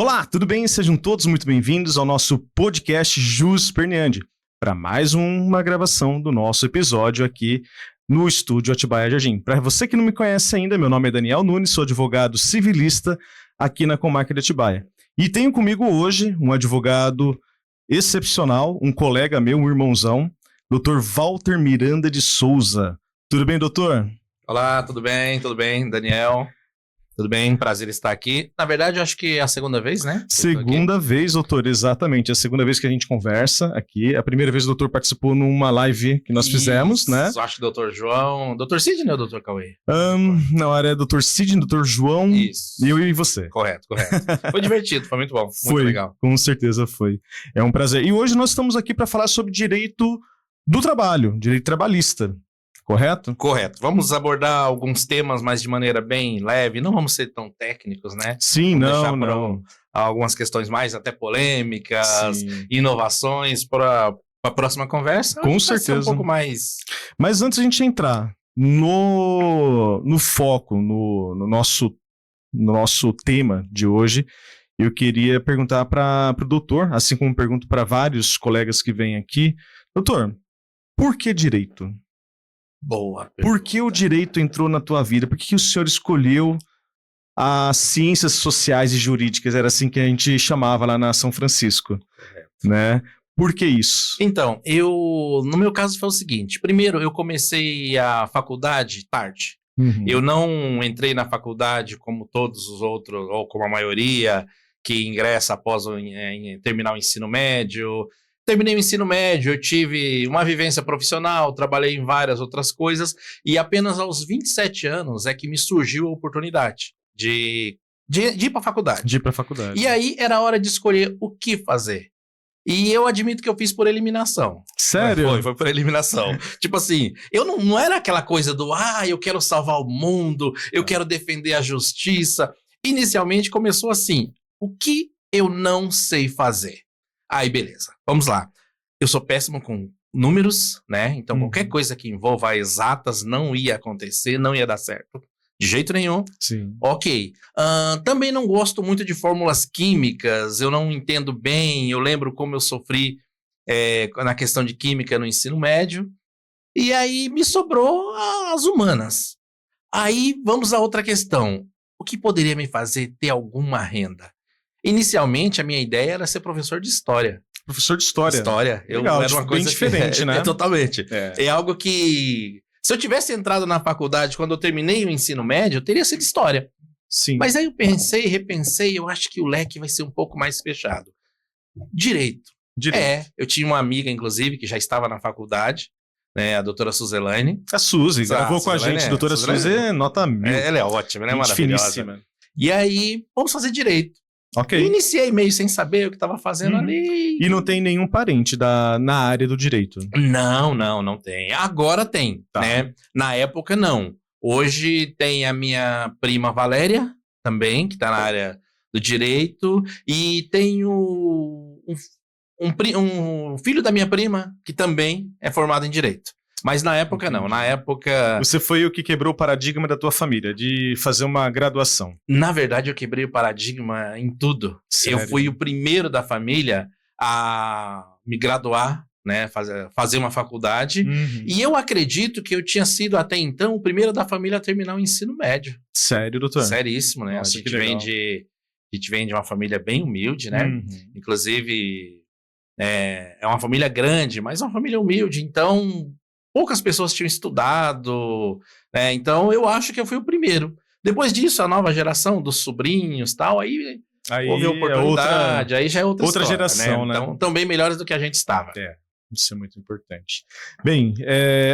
Olá, tudo bem? Sejam todos muito bem-vindos ao nosso podcast Jus Perneandi, para mais uma gravação do nosso episódio aqui no estúdio Atibaia Jardim. Para você que não me conhece ainda, meu nome é Daniel Nunes, sou advogado civilista aqui na Comarca de Atibaia. E tenho comigo hoje um advogado excepcional, um colega meu, um irmãozão, Dr. Walter Miranda de Souza. Tudo bem, doutor? Olá, tudo bem, Daniel? Tudo bem? Prazer estar aqui. Na verdade, eu acho que é a segunda vez, né? Segunda vez, doutor, exatamente. É a segunda vez que a gente conversa aqui. A primeira vez o doutor participou numa live que nós fizemos, né? Acho que o doutor João... Doutor Sidney ou doutor Cauê? Não, era doutor Sidney, doutor João, Isso. e eu e você. Correto. Foi divertido, foi muito bom, muito legal. Com certeza foi. É um prazer. E hoje nós estamos aqui para falar sobre direito do trabalho, direito trabalhista. Correto? Correto. Vamos abordar alguns temas, mas de maneira bem leve. Não vamos ser tão técnicos, né? Sim, vamos não. Algumas questões mais até polêmicas, Sim. inovações para a próxima conversa. Com certeza. Um pouco mais... Mas antes a gente entrar no foco, no nosso tema de hoje, eu queria perguntar para o doutor, assim como pergunto para vários colegas que vêm aqui, doutor, por que direito? Boa pergunta. Por que o direito entrou na tua vida? Por que o senhor escolheu as ciências sociais e jurídicas? Era assim que a gente chamava lá na São Francisco, né? Por que isso? Então, no meu caso foi o seguinte. Primeiro, eu comecei a faculdade tarde. Eu não entrei na faculdade como todos os outros, ou como a maioria, que ingressa após terminar o ensino médio. Terminei o ensino médio, eu tive uma vivência profissional, trabalhei em várias outras coisas, e apenas aos 27 anos é que me surgiu a oportunidade de ir para a faculdade. De ir para a faculdade. E aí era hora de escolher o que fazer. E eu admito que eu fiz por eliminação. Sério? Foi por eliminação. Tipo assim, eu não era aquela coisa do, eu quero salvar o mundo, eu quero defender a justiça. Inicialmente começou assim, o que eu não sei fazer? Aí, beleza, vamos lá. Eu sou péssimo com números, né? Então, qualquer coisa que envolva exatas não ia acontecer, não ia dar certo. De jeito nenhum. Sim. Ok. Também não gosto muito de fórmulas químicas, eu não entendo bem, eu lembro como eu sofri na questão de química no ensino médio. E aí, me sobrou as humanas. Aí, vamos a outra questão. O que poderia me fazer ter alguma renda? Inicialmente, a minha ideia era ser professor de história. Professor de história? História. Legal, era uma coisa bem diferente, né? Totalmente. É algo que... Se eu tivesse entrado na faculdade quando eu terminei o ensino médio, teria sido história. Sim. Mas aí eu repensei, eu acho que o leque vai ser um pouco mais fechado. Direito. Eu tinha uma amiga, inclusive, que já estava na faculdade, né, a doutora Suzelaine. A Suzy, gravou com a gente, doutora Suzy, nota 1000. Ela é ótima, ela é maravilhosa. Finíssima. E aí, vamos fazer direito. Ok. Iniciei meio sem saber o que estava fazendo ali. E não tem nenhum parente na área do direito? Não tem. Agora tem, né? Na época, não. Hoje tem a minha prima Valéria, também, que está na área do direito. E tenho um filho da minha prima, que também é formado em direito. Mas na época, não. Na época... Você foi o que quebrou o paradigma da tua família, de fazer uma graduação. Na verdade, eu quebrei o paradigma em tudo. Sério? Eu fui o primeiro da família a me graduar, né? Fazer uma faculdade. E eu acredito que eu tinha sido, até então, o primeiro da família a terminar o ensino médio. Sério, doutor? Seríssimo, né? Nossa, a gente vem de uma família bem humilde, né? Inclusive, é uma família grande, mas uma família humilde. Então... poucas pessoas tinham estudado, né? Então eu acho que eu fui o primeiro. Depois disso, a nova geração dos sobrinhos e tal, aí houve a oportunidade, aí já é outra história, geração, né? Então, tão bem melhores do que a gente estava. Isso é muito importante. Bem,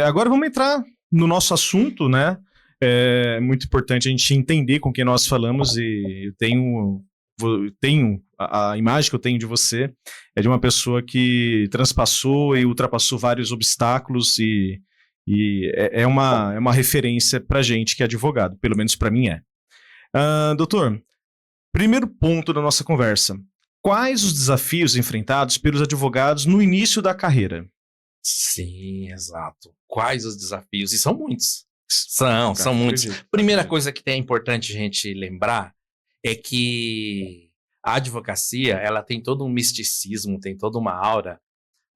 agora vamos entrar no nosso assunto, né? É muito importante a gente entender com quem nós falamos, e eu tenho a imagem que eu tenho de você é de uma pessoa que transpassou e ultrapassou vários obstáculos e é uma referência pra gente que é advogado, pelo menos pra mim é. Doutor, primeiro ponto da nossa conversa. Quais os desafios enfrentados pelos advogados no início da carreira? Sim, exato. Quais os desafios? E são muitos. São muitos. Primeira coisa que é importante a gente lembrar é que a advocacia, ela tem todo um misticismo, tem toda uma aura,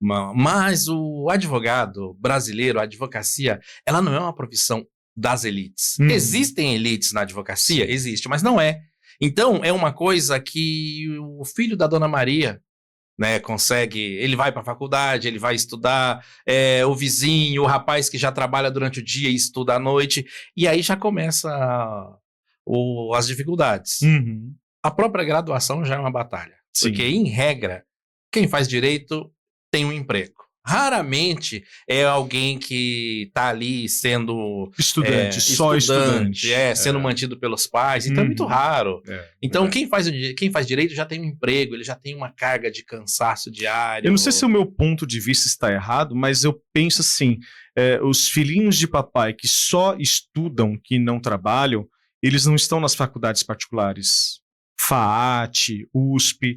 mas o advogado brasileiro, a advocacia, ela não é uma profissão das elites. Existem elites na advocacia? Existe, mas não é. Então, é uma coisa que o filho da Dona Maria, né, consegue, ele vai para a faculdade, ele vai estudar, o vizinho, o rapaz que já trabalha durante o dia e estuda à noite, e aí já começa as dificuldades. A própria graduação já é uma batalha, porque em regra, quem faz direito tem um emprego. Raramente é alguém que está ali sendo estudante, sendo mantido pelos pais, então é muito raro. Então quem faz direito já tem um emprego, ele já tem uma carga de cansaço diário. Eu não sei se o meu ponto de vista está errado, mas eu penso assim, os filhinhos de papai que só estudam, que não trabalham, eles não estão nas faculdades particulares. FAAT, USP...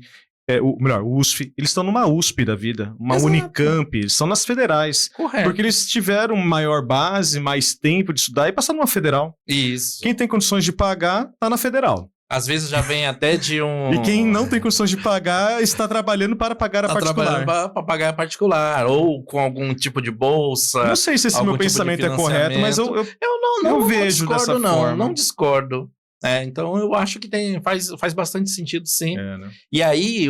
USF, eles estão numa USP da vida, uma Unicamp, eles estão nas federais. Correto. Porque eles tiveram maior base, mais tempo de estudar e passaram numa federal. Isso. Quem tem condições de pagar, tá na federal. Às vezes já vem até de um... E quem não tem condições de pagar, está trabalhando para pagar a particular. Trabalhando para pagar a particular, ou com algum tipo de bolsa. Não sei se esse meu pensamento é correto, mas eu vejo dessa forma. Não discordo. Então eu acho que faz bastante sentido, sim. Né? E aí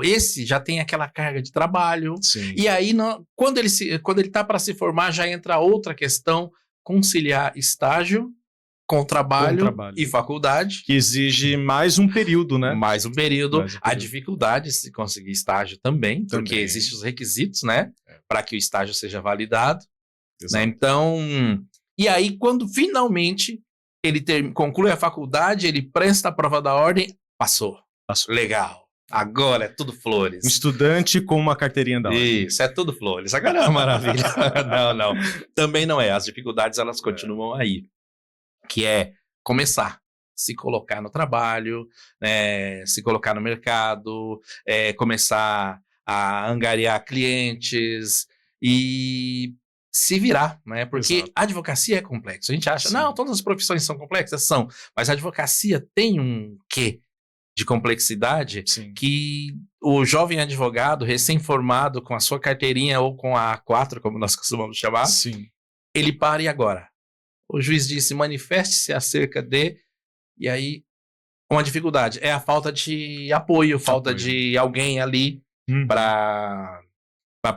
esse já tem aquela carga de trabalho. Sim. E aí quando ele tá para se formar, já entra outra questão: conciliar estágio com trabalho e faculdade. Que exige mais um período, né? Mais um período. A dificuldade de se conseguir estágio também, porque existem os requisitos, né? Para que o estágio seja validado. Né? Então, e aí quando finalmente ele conclui a faculdade, ele presta a prova da ordem, passou. Legal. Agora é tudo flores. Um estudante com uma carteirinha da ordem. Isso, é tudo flores. Agora é uma maravilha. Não. Também não é. As dificuldades, elas continuam aí. Que é começar, se colocar no trabalho, se colocar no mercado, começar a angariar clientes e se virar, né? Porque a advocacia é complexa. A gente acha, não, todas as profissões são complexas, são, mas a advocacia tem um quê de complexidade que o jovem advogado recém-formado com a sua carteirinha ou com a A4, como nós costumamos chamar, ele para e agora. O juiz disse, manifeste-se acerca de... E aí, uma dificuldade é a falta de apoio, falta de alguém ali para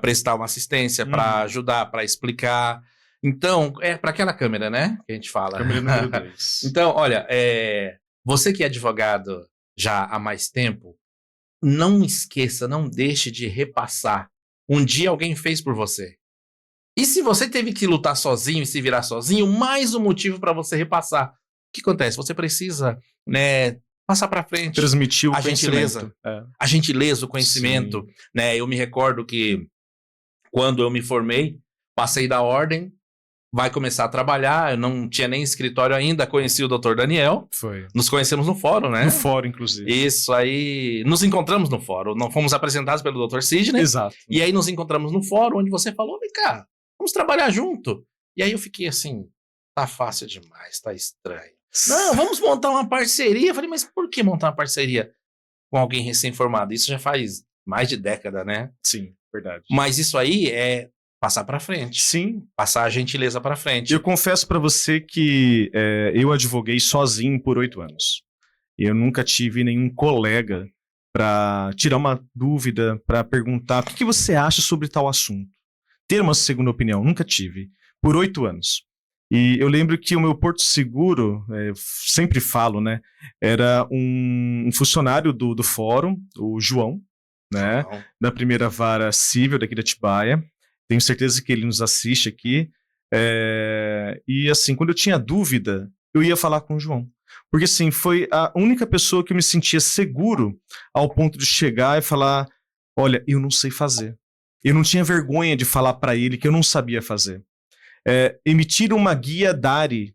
prestar uma assistência, para ajudar, para explicar. Então, para aquela câmera, né? Que a gente fala. Câmera número 2. Então, olha, você que é advogado já há mais tempo, não esqueça, não deixe de repassar. Um dia alguém fez por você. E se você teve que lutar sozinho e se virar sozinho, mais um motivo para você repassar. O que acontece? Você precisa, né, passar para frente. Transmitir o conhecimento. A gentileza, o conhecimento. Né? Eu me recordo que quando eu me formei, passei da ordem, vai começar a trabalhar, eu não tinha nem escritório ainda, conheci o Dr. Daniel. Nos conhecemos no fórum, né? No fórum, inclusive. Isso, aí nos encontramos no fórum, não fomos apresentados pelo Dr. Sidney. Exato. E aí nos encontramos no fórum, onde você falou, vem cá, vamos trabalhar junto. E aí eu fiquei assim, tá fácil demais, tá estranho. Não, vamos montar uma parceria. Eu falei, mas por que montar uma parceria com alguém recém-formado? Isso já faz mais de década, né? Sim, verdade. Mas isso aí é passar para frente. Sim. Passar a gentileza para frente. Eu confesso para você que eu advoguei sozinho por 8 anos. Eu nunca tive nenhum colega para tirar uma dúvida, para perguntar o que você acha sobre tal assunto. Ter uma segunda opinião, nunca tive. Por 8 anos. E eu lembro que o meu porto seguro, sempre falo, né? Era um funcionário do fórum, o João, né? Da primeira vara civil daqui da Atibaia. Tenho certeza que ele nos assiste aqui. E assim, quando eu tinha dúvida, eu ia falar com o João. Porque assim, foi a única pessoa que eu me sentia seguro ao ponto de chegar e falar, olha, eu não sei fazer. Eu não tinha vergonha de falar para ele que eu não sabia fazer. Emitir uma guia DARI.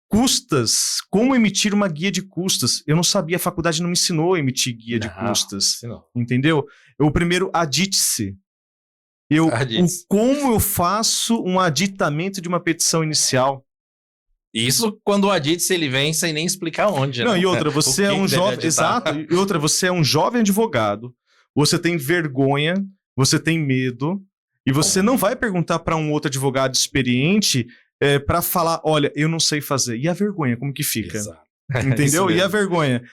Custas. Como emitir uma guia de custas? Eu não sabia, a faculdade não me ensinou a emitir guia de custas. Entendeu? O primeiro, adite-se. Como eu faço um aditamento de uma petição inicial? Isso quando o Aditz ele vem sem nem explicar onde, Não, né? e outra, você é um jovem... Exato. E outra, você é um jovem advogado, você tem vergonha, você tem medo, e você não vai perguntar para um outro advogado experiente para falar, olha, eu não sei fazer. E a vergonha, como que fica? Exato. Entendeu? E a vergonha?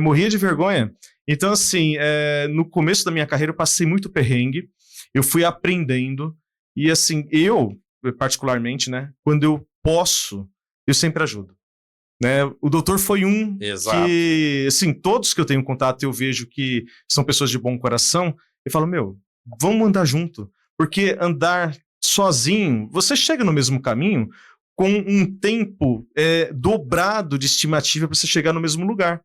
Morria de vergonha. Então, assim, no começo da minha carreira eu passei muito perrengue, eu fui aprendendo, e assim, eu, particularmente, né, quando eu posso, eu sempre ajudo. Né? O doutor foi um Exato. que, assim, todos que eu tenho contato, eu vejo que são pessoas de bom coração, e falo, vamos andar junto, porque andar sozinho, você chega no mesmo caminho com um tempo dobrado de estimativa para você chegar no mesmo lugar.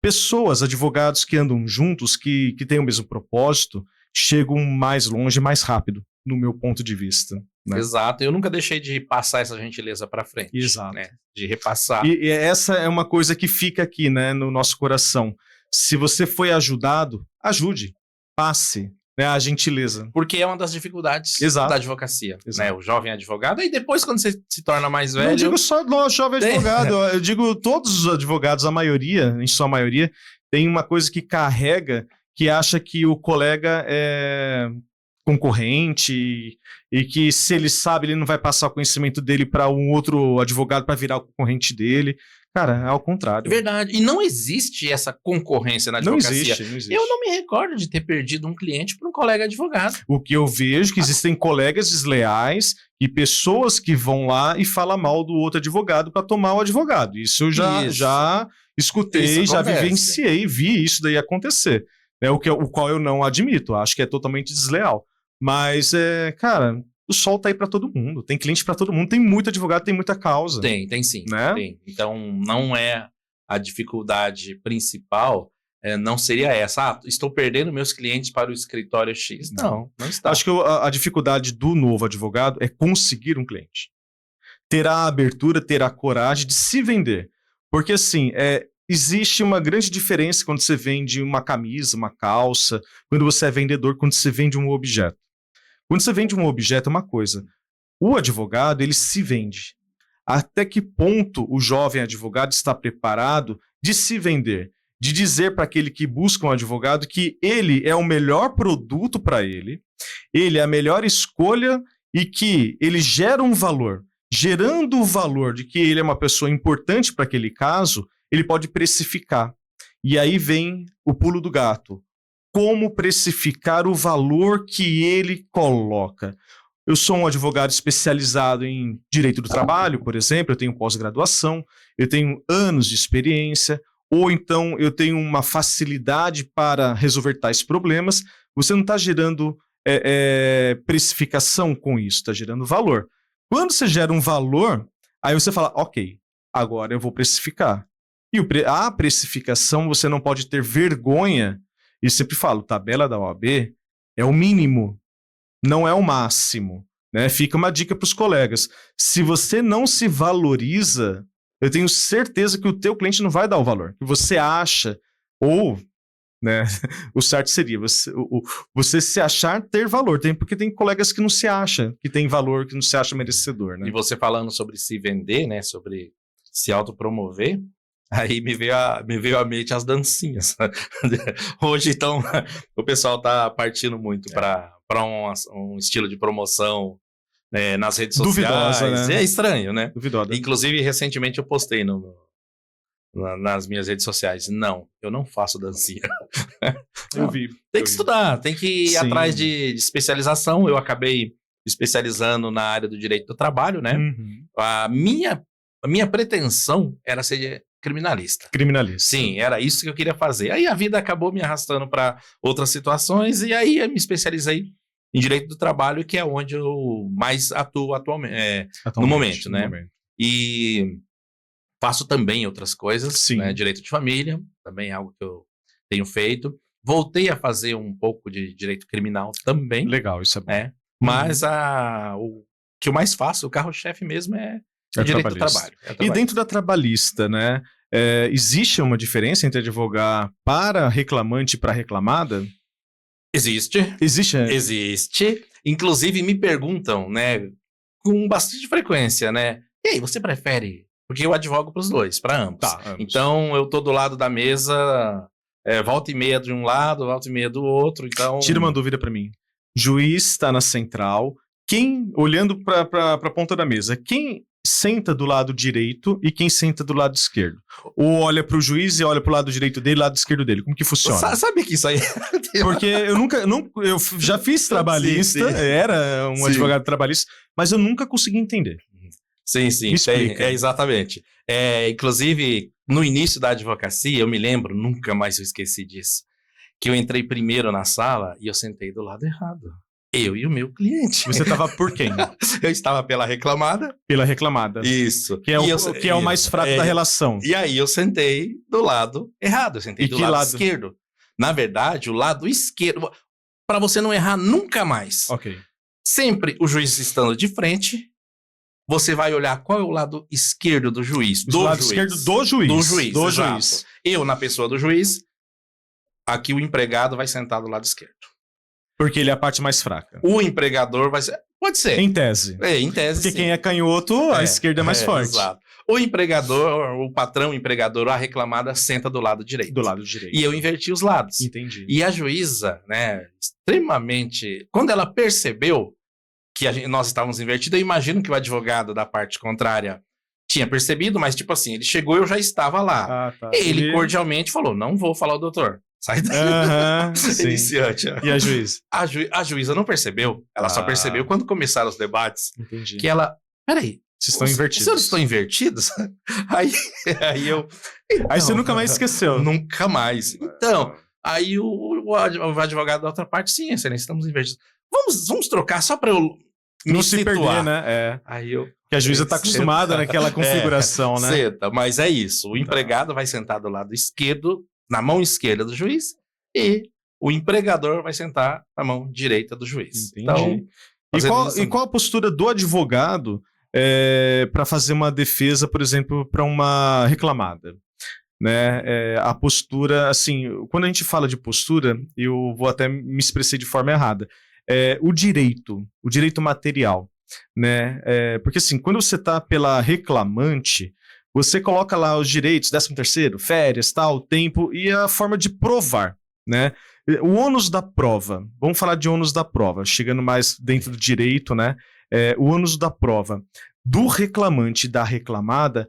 Pessoas, advogados que andam juntos, que têm o mesmo propósito, chegam mais longe, mais rápido, no meu ponto de vista. Né? Exato, eu nunca deixei de passar essa gentileza para frente. Exato. Né? De repassar. E essa é uma coisa que fica aqui, né, no nosso coração. Se você foi ajudado, ajude, passe, né, a gentileza. Porque é uma das dificuldades Exato. da advocacia. Né? O jovem advogado, e depois quando você se torna mais velho... Não digo só o jovem advogado, eu digo todos os advogados, a maioria, em sua maioria, tem uma coisa que carrega, que acha que o colega é concorrente e que se ele sabe, ele não vai passar o conhecimento dele para um outro advogado para virar o concorrente dele. Cara, é ao contrário. Verdade. E não existe essa concorrência na advocacia. Não existe. Eu não me recordo de ter perdido um cliente por um colega advogado. O que eu vejo é que existem colegas desleais e pessoas que vão lá e falam mal do outro advogado para tomar o advogado. Isso eu já escutei, já vivenciei, vi isso daí acontecer. Né, o qual eu não admito, acho que é totalmente desleal. Mas, cara, o sol tá aí para todo mundo, tem cliente para todo mundo, tem muito advogado, tem muita causa. Tem sim. Né? Tem. Então, não é a dificuldade principal, não seria essa. Ah, estou perdendo meus clientes para o escritório X. Não está. Acho que a dificuldade do novo advogado é conseguir um cliente. Ter a abertura, ter a coragem de se vender. Porque, assim, existe uma grande diferença quando você vende uma camisa, uma calça, quando você é vendedor, quando você vende um objeto. Quando você vende um objeto é uma coisa. O advogado, ele se vende. Até que ponto o jovem advogado está preparado de se vender? De dizer para aquele que busca um advogado que ele é o melhor produto para ele é a melhor escolha e que ele gera um valor. Gerando o valor de que ele é uma pessoa importante para aquele caso, ele pode precificar. E aí vem o pulo do gato. Como precificar o valor que ele coloca? Eu sou um advogado especializado em direito do trabalho, por exemplo, eu tenho pós-graduação, eu tenho anos de experiência, ou então eu tenho uma facilidade para resolver tais problemas. Você não está gerando precificação com isso, está gerando valor. Quando você gera um valor, aí você fala, ok, agora eu vou precificar. E a precificação, você não pode ter vergonha. E sempre falo, tabela da OAB é o mínimo, não é o máximo. Né? Fica uma dica para os colegas. Se você não se valoriza, eu tenho certeza que o teu cliente não vai dar o valor que você acha, ou, né, o certo seria você se achar ter valor. Porque tem colegas que não se acham que tem valor, que não se acha merecedor. Né? E você falando sobre se vender, né, sobre se autopromover, aí me veio à mente as dancinhas. Hoje, então, o pessoal tá partindo muito para um estilo de promoção nas redes sociais. Duvidosa, né? É estranho, né? Duvidosa. Inclusive, recentemente eu postei nas minhas redes sociais. Não, eu não faço dancinha. Eu vi. Tem que estudar, tem que ir atrás de especialização. Eu acabei especializando na área do direito do trabalho, né? Uhum. A minha pretensão era ser criminalista. Sim, era isso que eu queria fazer. Aí a vida acabou me arrastando para outras situações e aí eu me especializei em direito do trabalho, que é onde eu mais atuo atualmente, no momento, né? E faço também outras coisas, né? Direito de família, também é algo que eu tenho feito. Voltei a fazer um pouco de direito criminal também. Legal, isso é bom. Mas o que eu mais faço, o carro-chefe mesmo é direito do trabalho. E dentro da trabalhista, né? Existe uma diferença entre advogar para reclamante e para reclamada? Existe. Existe. Inclusive me perguntam, né, com bastante frequência, né? E aí, você prefere Porque eu advogo para os dois, para ambos. Tá, ambos. Então, eu tô do lado da mesa, volta e meia de um lado, volta e meia do outro, então... Tira uma dúvida para mim. Juiz está na central, olhando para a ponta da mesa, quem senta do lado direito e quem senta do lado esquerdo? Ou olha para o juiz e olha para o lado direito dele e lado esquerdo dele? Como que funciona? Sabe que isso aí... Porque eu já fiz trabalhista, Sim, sim. era um Sim. advogado trabalhista, mas eu nunca consegui entender. Sim, sim, exatamente. Inclusive, no início da advocacia, eu me lembro, nunca mais eu esqueci disso, que eu entrei primeiro na sala e eu sentei do lado errado. Eu e o meu cliente. Você estava por quem? Eu estava pela reclamada. Pela reclamada. Isso. Que é o mais fraco da relação. E aí eu sentei do lado errado, eu sentei do lado esquerdo. Na verdade, o lado esquerdo, para você não errar nunca mais. Ok. Sempre o juiz estando de frente, você vai olhar qual é o lado esquerdo do juiz. Do lado esquerdo do juiz. Do juiz, do exato. Juiz. Eu, na pessoa do juiz, aqui o empregado vai sentar do lado esquerdo. Porque ele é a parte mais fraca. O empregador vai ser... Pode ser. Em tese. Em tese, Porque sim. quem é canhoto, a esquerda é mais forte. Exato. O empregador, o patrão empregador, a reclamada senta do lado direito. Do lado direito. E eu inverti os lados. Entendi. E a juíza, né, extremamente... Quando ela percebeu que nós estávamos invertidos, eu imagino que o advogado da parte contrária tinha percebido, mas tipo assim, ele chegou e eu já estava lá. Tá. Ele cordialmente falou, não vou falar o doutor. Sai daí. Iniciante. E a juíza? A juíza não percebeu. Ela só percebeu quando começaram os debates. Entendi. Que ela... Peraí. Vocês estão invertidos. Os senhores estão invertidos? Aí eu... Então, aí você nunca mais esqueceu. Nunca mais. Então, aí o advogado da outra parte, sim, excelência, estamos invertidos. Vamos trocar só para eu não se perder, né? Aí eu... Que a juíza está acostumada naquela configuração, né? Senta, mas é isso. O empregado vai sentar do lado esquerdo, na mão esquerda do juiz, e o empregador vai sentar na mão direita do juiz. Entendi. Então, e qual a postura do advogado para fazer uma defesa, por exemplo, para uma reclamada? Né? A postura, assim, quando a gente fala de postura, eu vou até me expressar de forma errada. O direito material, né? Porque assim, quando você está pela reclamante, você coloca lá os direitos, 13º, férias, tal, tempo e a forma de provar, né? O ônus da prova, vamos falar de ônus da prova, chegando mais dentro do direito, né? O ônus da prova do reclamante e da reclamada,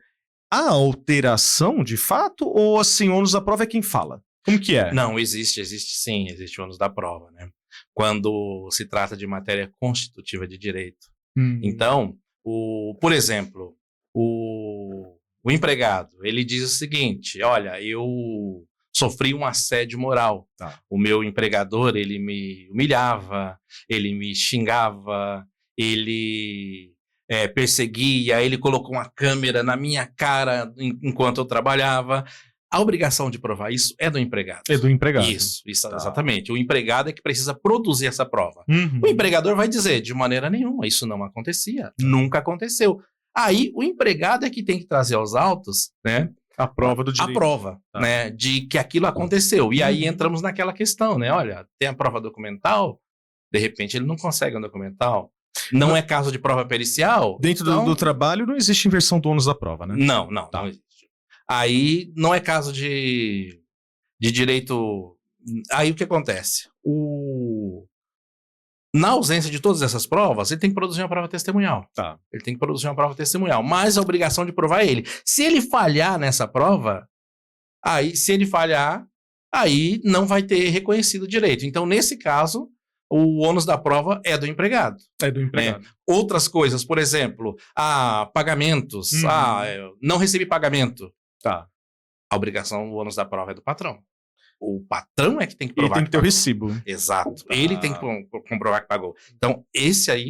há alteração de fato ou assim, o ônus da prova é quem fala? Como que é? Não, existe sim, existe o ônus da prova, né? Quando se trata de matéria constitutiva de direito. Então, por exemplo, o empregado, ele diz o seguinte, olha, eu sofri um assédio moral. Tá. O meu empregador, ele me humilhava, ele me xingava, ele perseguia, ele colocou uma câmera na minha cara enquanto eu trabalhava. A obrigação de provar isso é do empregado. É do empregado. Isso, exatamente. O empregado é que precisa produzir essa prova. O empregador vai dizer, de maneira nenhuma, isso não acontecia, nunca aconteceu. Aí, o empregado é que tem que trazer aos autos, né, a prova do direito. A prova, né, de que aquilo aconteceu. E aí entramos naquela questão, né, olha, tem a prova documental, de repente ele não consegue um documental. Não é caso de prova pericial. Dentro do trabalho não existe inversão do ônus da prova, né? Não existe. Aí não é caso de direito... Aí o que acontece? Na ausência de todas essas provas, ele tem que produzir uma prova testemunhal. Tá. Ele tem que produzir uma prova testemunhal, mas a obrigação de provar é ele. Se ele falhar nessa prova, aí não vai ter reconhecido o direito. Então, nesse caso, o ônus da prova é do empregado. É do empregado. Né? Outras coisas, por exemplo, pagamentos. Não recebi pagamento. Tá. A obrigação, o ônus da prova é do patrão. O patrão é que tem que provar. Ele tem que ter o recibo. Exato. Ele tem que comprovar que pagou. Então,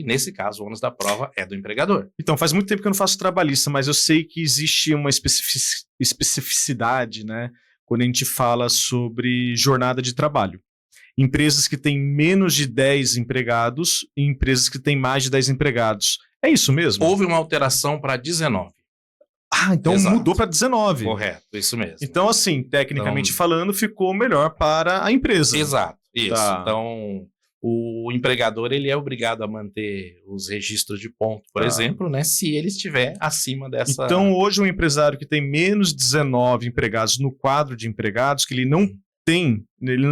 nesse caso, o ônus da prova é do empregador. Então, faz muito tempo que eu não faço trabalhista, mas eu sei que existe uma especificidade, né? Quando a gente fala sobre jornada de trabalho. Empresas que têm menos de 10 empregados e empresas que têm mais de 10 empregados. É isso mesmo? Houve uma alteração para 19. Então Exato. Mudou para 19. Correto, isso mesmo. Então, assim, tecnicamente falando, ficou melhor para a empresa. Exato, isso. Tá. Então, o empregador ele é obrigado a manter os registros de ponto, por exemplo, né, se ele estiver acima dessa... Então, hoje, um empresário que tem menos de 19 empregados no quadro de empregados, que ele não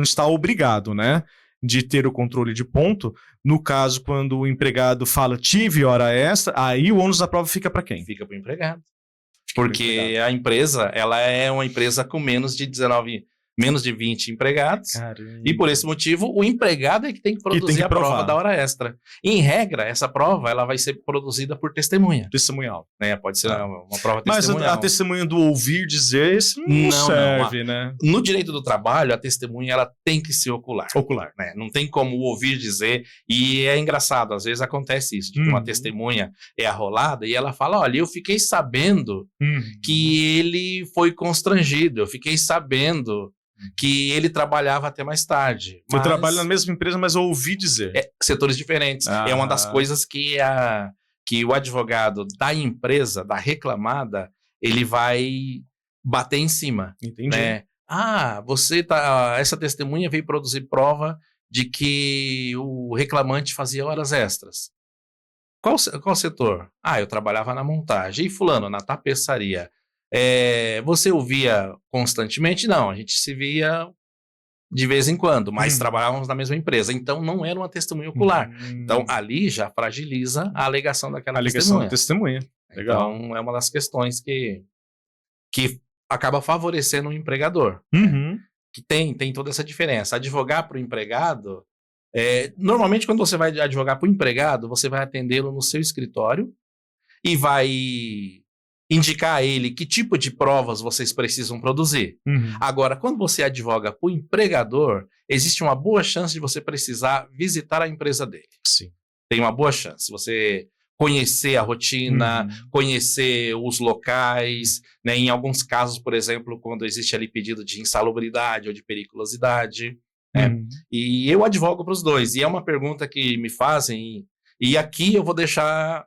está obrigado, né, de ter o controle de ponto. No caso, quando o empregado fala tive hora extra, aí o ônus da prova fica para quem? Fica para o empregado. Porque a empresa, ela é uma empresa com menos de 20 empregados. Caramba. E por esse motivo, o empregado é que tem que produzir a prova da hora extra. Em regra, essa prova ela vai ser produzida por testemunha. Testemunhal. Né? Pode ser uma prova testemunhal. Mas a testemunha do ouvir dizer, isso não serve, né? No direito do trabalho, a testemunha ela tem que ser ocular. Ocular. Né? Não tem como ouvir dizer. E é engraçado, às vezes acontece isso, de que uma testemunha é arrolada e ela fala, olha, eu fiquei sabendo que ele foi constrangido, eu fiquei sabendo que ele trabalhava até mais tarde. Eu trabalho na mesma empresa, mas eu ouvi dizer. Setores diferentes. É uma das coisas que o advogado da empresa, da reclamada, ele vai bater em cima. Entendi. Né? Essa testemunha veio produzir prova de que o reclamante fazia horas extras. Qual setor? Eu trabalhava na montagem. E fulano, na tapeçaria. Você ouvia constantemente? Não, a gente se via de vez em quando, mas trabalhávamos na mesma empresa. Então, não era uma testemunha ocular. Então, ali já fragiliza a alegação daquela testemunha. Testemunha. Legal. Então, é uma das questões que acaba favorecendo o empregador. Que tem toda essa diferença. Advogar para o empregado... normalmente, quando você vai advogar para o empregado, você vai atendê-lo no seu escritório e vai indicar a ele que tipo de provas vocês precisam produzir. Agora, quando você advoga para o empregador, existe uma boa chance de você precisar visitar a empresa dele. Sim. Tem uma boa chance. Você conhecer a rotina, conhecer os locais, né? Em alguns casos, por exemplo, quando existe ali pedido de insalubridade ou de periculosidade. E eu advogo para os dois. E é uma pergunta que me fazem, e aqui eu vou deixar...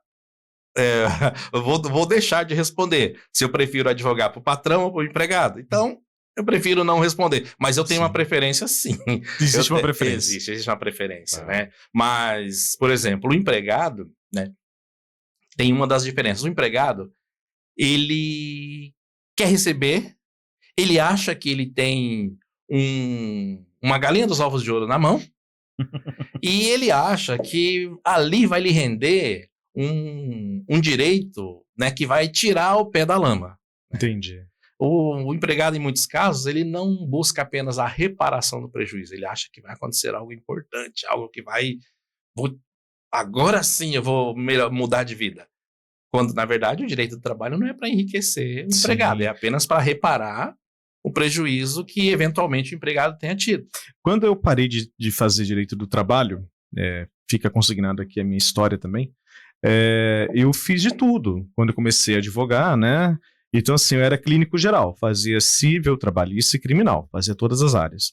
eu vou deixar de responder se eu prefiro advogar para o patrão ou para o empregado. Então, eu prefiro não responder. Mas eu tenho uma preferência, sim. Existe uma preferência. Existe uma preferência, né? Mas, por exemplo, o empregado, né, tem uma das diferenças. O empregado, ele quer receber, ele acha que ele tem uma galinha dos ovos de ouro na mão e ele acha que ali vai lhe render um direito, né, que vai tirar o pé da lama. Entendi. O empregado, em muitos casos, ele não busca apenas a reparação do prejuízo. Ele acha que vai acontecer algo importante, algo que agora sim eu vou mudar de vida. Quando, na verdade, o direito do trabalho não é para enriquecer o empregado, é apenas para reparar o prejuízo que, eventualmente, o empregado tenha tido. Quando eu parei de fazer direito do trabalho, fica consignado aqui a minha história também, eu fiz de tudo. Quando eu comecei a advogar, né? Então, assim, eu era clínico geral, fazia civil, trabalhista e criminal, fazia todas as áreas.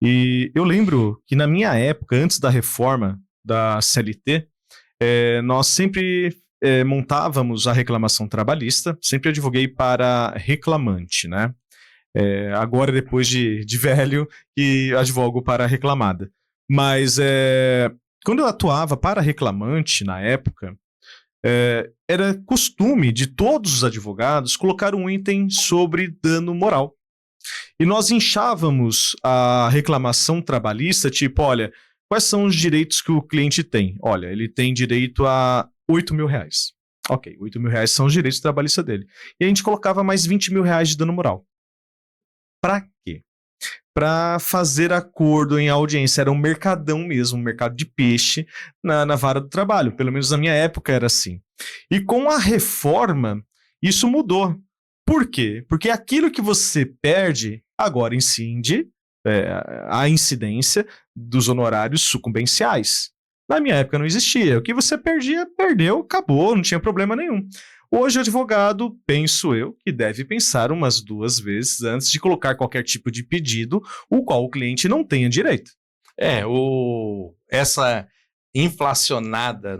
E eu lembro que na minha época, antes da reforma da CLT, nós sempre montávamos a reclamação trabalhista, sempre advoguei para reclamante, né? Agora, depois de velho, que advogo para a reclamada. Mas quando eu atuava para reclamante, na época, era costume de todos os advogados colocar um item sobre dano moral. E nós inchávamos a reclamação trabalhista, tipo, olha, quais são os direitos que o cliente tem? Olha, ele tem direito a R$8.000. Ok, R$8.000 são os direitos trabalhistas dele. E a gente colocava mais R$20.000 de dano moral. Pra quê? Para fazer acordo em audiência. Era um mercadão mesmo, um mercado de peixe na vara do trabalho. Pelo menos na minha época era assim. E com a reforma, isso mudou. Por quê? Porque aquilo que você perde, agora incide a incidência dos honorários sucumbenciais. Na minha época não existia. O que você perdia, perdeu, acabou, não tinha problema nenhum. Hoje, o advogado, penso eu, que deve pensar umas 2 vezes antes de colocar qualquer tipo de pedido, o qual o cliente não tenha direito. Essa inflacionada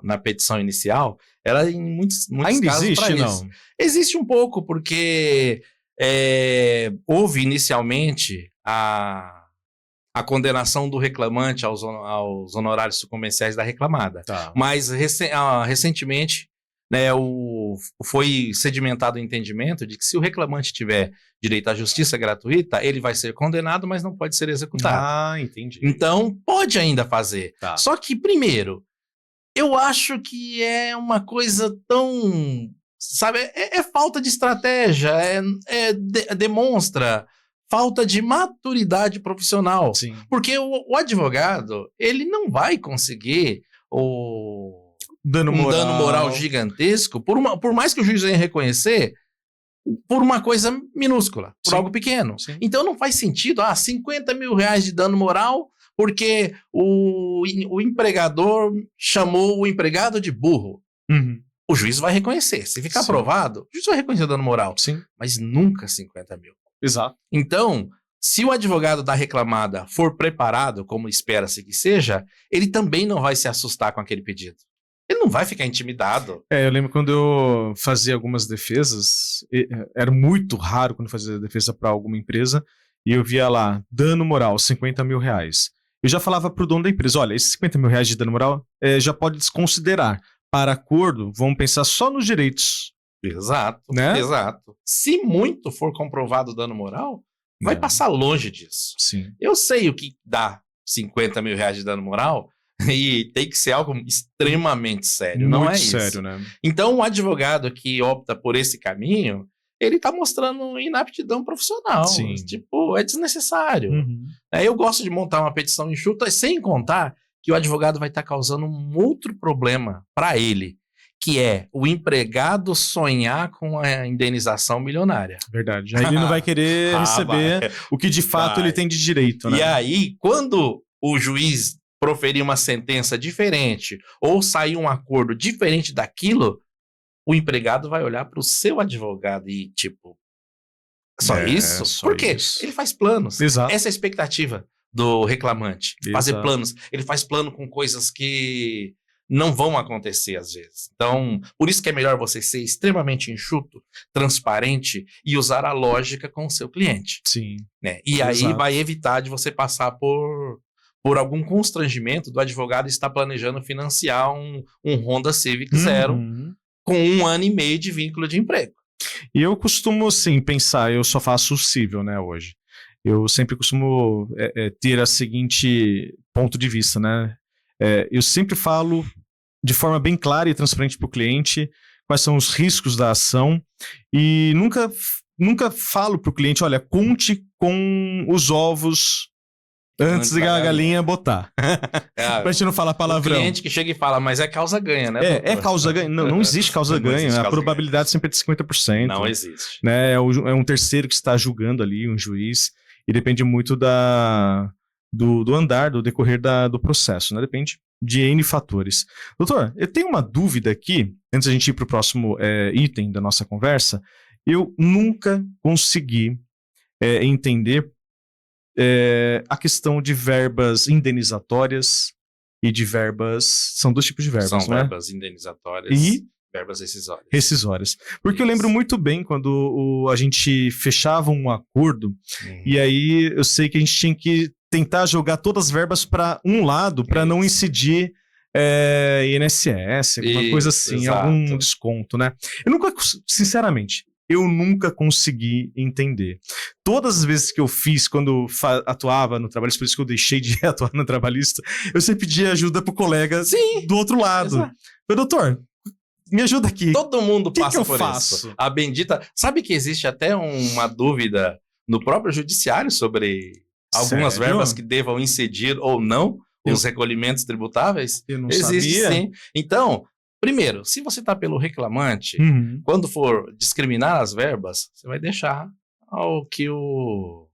na petição inicial, ela em muitos ainda casos existe, não? Isso. Existe um pouco, porque houve inicialmente a a condenação do reclamante aos honorários sucumbenciais da reclamada. Tá. Mas recentemente, né, foi sedimentado o entendimento de que se o reclamante tiver direito à justiça gratuita, ele vai ser condenado, mas não pode ser executado. Ah, entendi. Então, pode ainda fazer. Tá. Só que, primeiro, eu acho que é uma coisa tão... Sabe, é falta de estratégia, demonstra falta de maturidade profissional. Sim. Porque o advogado, ele não vai conseguir um dano moral gigantesco, por mais que o juiz venha reconhecer, por uma coisa minúscula, por algo pequeno. Sim. Então não faz sentido, 50 mil reais de dano moral porque o empregador chamou o empregado de burro. Uhum. O juiz vai reconhecer. Se ficar aprovado, o juiz vai reconhecer o dano moral. Sim. Mas nunca 50 mil. Exato. Então, se o advogado da reclamada for preparado, como espera-se que seja, ele também não vai se assustar com aquele pedido. Ele não vai ficar intimidado. Eu lembro quando eu fazia algumas defesas, era muito raro quando eu fazia defesa para alguma empresa, e eu via lá, dano moral, 50 mil reais. Eu já falava pro dono da empresa, olha, esses 50 mil reais de dano moral já pode desconsiderar. Para acordo, vamos pensar só nos direitos. Exato, né? Exato. Se muito for comprovado o dano moral, vai passar longe disso. Sim. Eu sei o que dá 50 mil reais de dano moral e tem que ser algo extremamente sério, não é isso? Muito sério, né? Então, o advogado que opta por esse caminho, ele tá mostrando inaptidão profissional. Sim. Tipo, é desnecessário. Uhum. Eu gosto de montar uma petição enxuta, sem contar que o advogado vai estar causando um outro problema para ele, que é o empregado sonhar com a indenização milionária. Verdade. Aí ele não vai querer receber o que de fato ele tem de direito, né? E aí, quando o juiz proferir uma sentença diferente ou sair um acordo diferente daquilo, o empregado vai olhar para o seu advogado e tipo, só isso? Por quê? Isso. Ele faz planos. Exato. Essa é a expectativa do reclamante. Exato. Fazer planos. Ele faz plano com coisas que não vão acontecer às vezes. Então, por isso que é melhor você ser extremamente enxuto, transparente e usar a lógica com o seu cliente. Sim. Né? E aí vai evitar de você passar por algum constrangimento do advogado estar planejando financiar um Honda Civic Zero com 1 ano e meio de vínculo de emprego. E eu costumo, sim, pensar, eu só faço o cível, né, hoje. Eu sempre costumo ter a seguinte ponto de vista, né? Eu sempre falo de forma bem clara e transparente para o cliente quais são os riscos da ação e nunca falo para o cliente, olha, conte com os ovos antes da galinha botar. Pra gente não falar palavrão. O cliente que chega e fala, mas é causa ganha, né? É causa ganha. Não existe causa ganha. A probabilidade sempre é de 50%. Não existe. Né? É um terceiro que está julgando ali, um juiz, e depende muito do andar, do decorrer do processo, né? Depende de N fatores. Doutor, eu tenho uma dúvida aqui, antes da gente ir para o próximo item da nossa conversa. Eu nunca consegui entender a questão de verbas indenizatórias e de verbas... São 2 tipos de verbas, São não é? verbas indenizatórias e verbas rescisórias. Porque eu lembro muito bem quando a gente fechava um acordo, e aí eu sei que a gente tinha que tentar jogar todas as verbas para um lado, para não incidir INSS, alguma coisa assim, algum desconto, né? Eu nunca, sinceramente, consegui entender. Todas as vezes que eu fiz, quando atuava no trabalhista, por isso que eu deixei de atuar no trabalhista, eu sempre pedia ajuda pro colega do outro lado. Falei, doutor, me ajuda aqui. Todo mundo passa por faço? isso. A bendita... Sabe que existe até uma dúvida no próprio judiciário sobre algumas verbas que devam incidir ou não os recolhimentos tributáveis? Eu não Existe, sabia. sim. Então, primeiro, se você está pelo reclamante, quando for discriminar as verbas, você vai deixar ao que o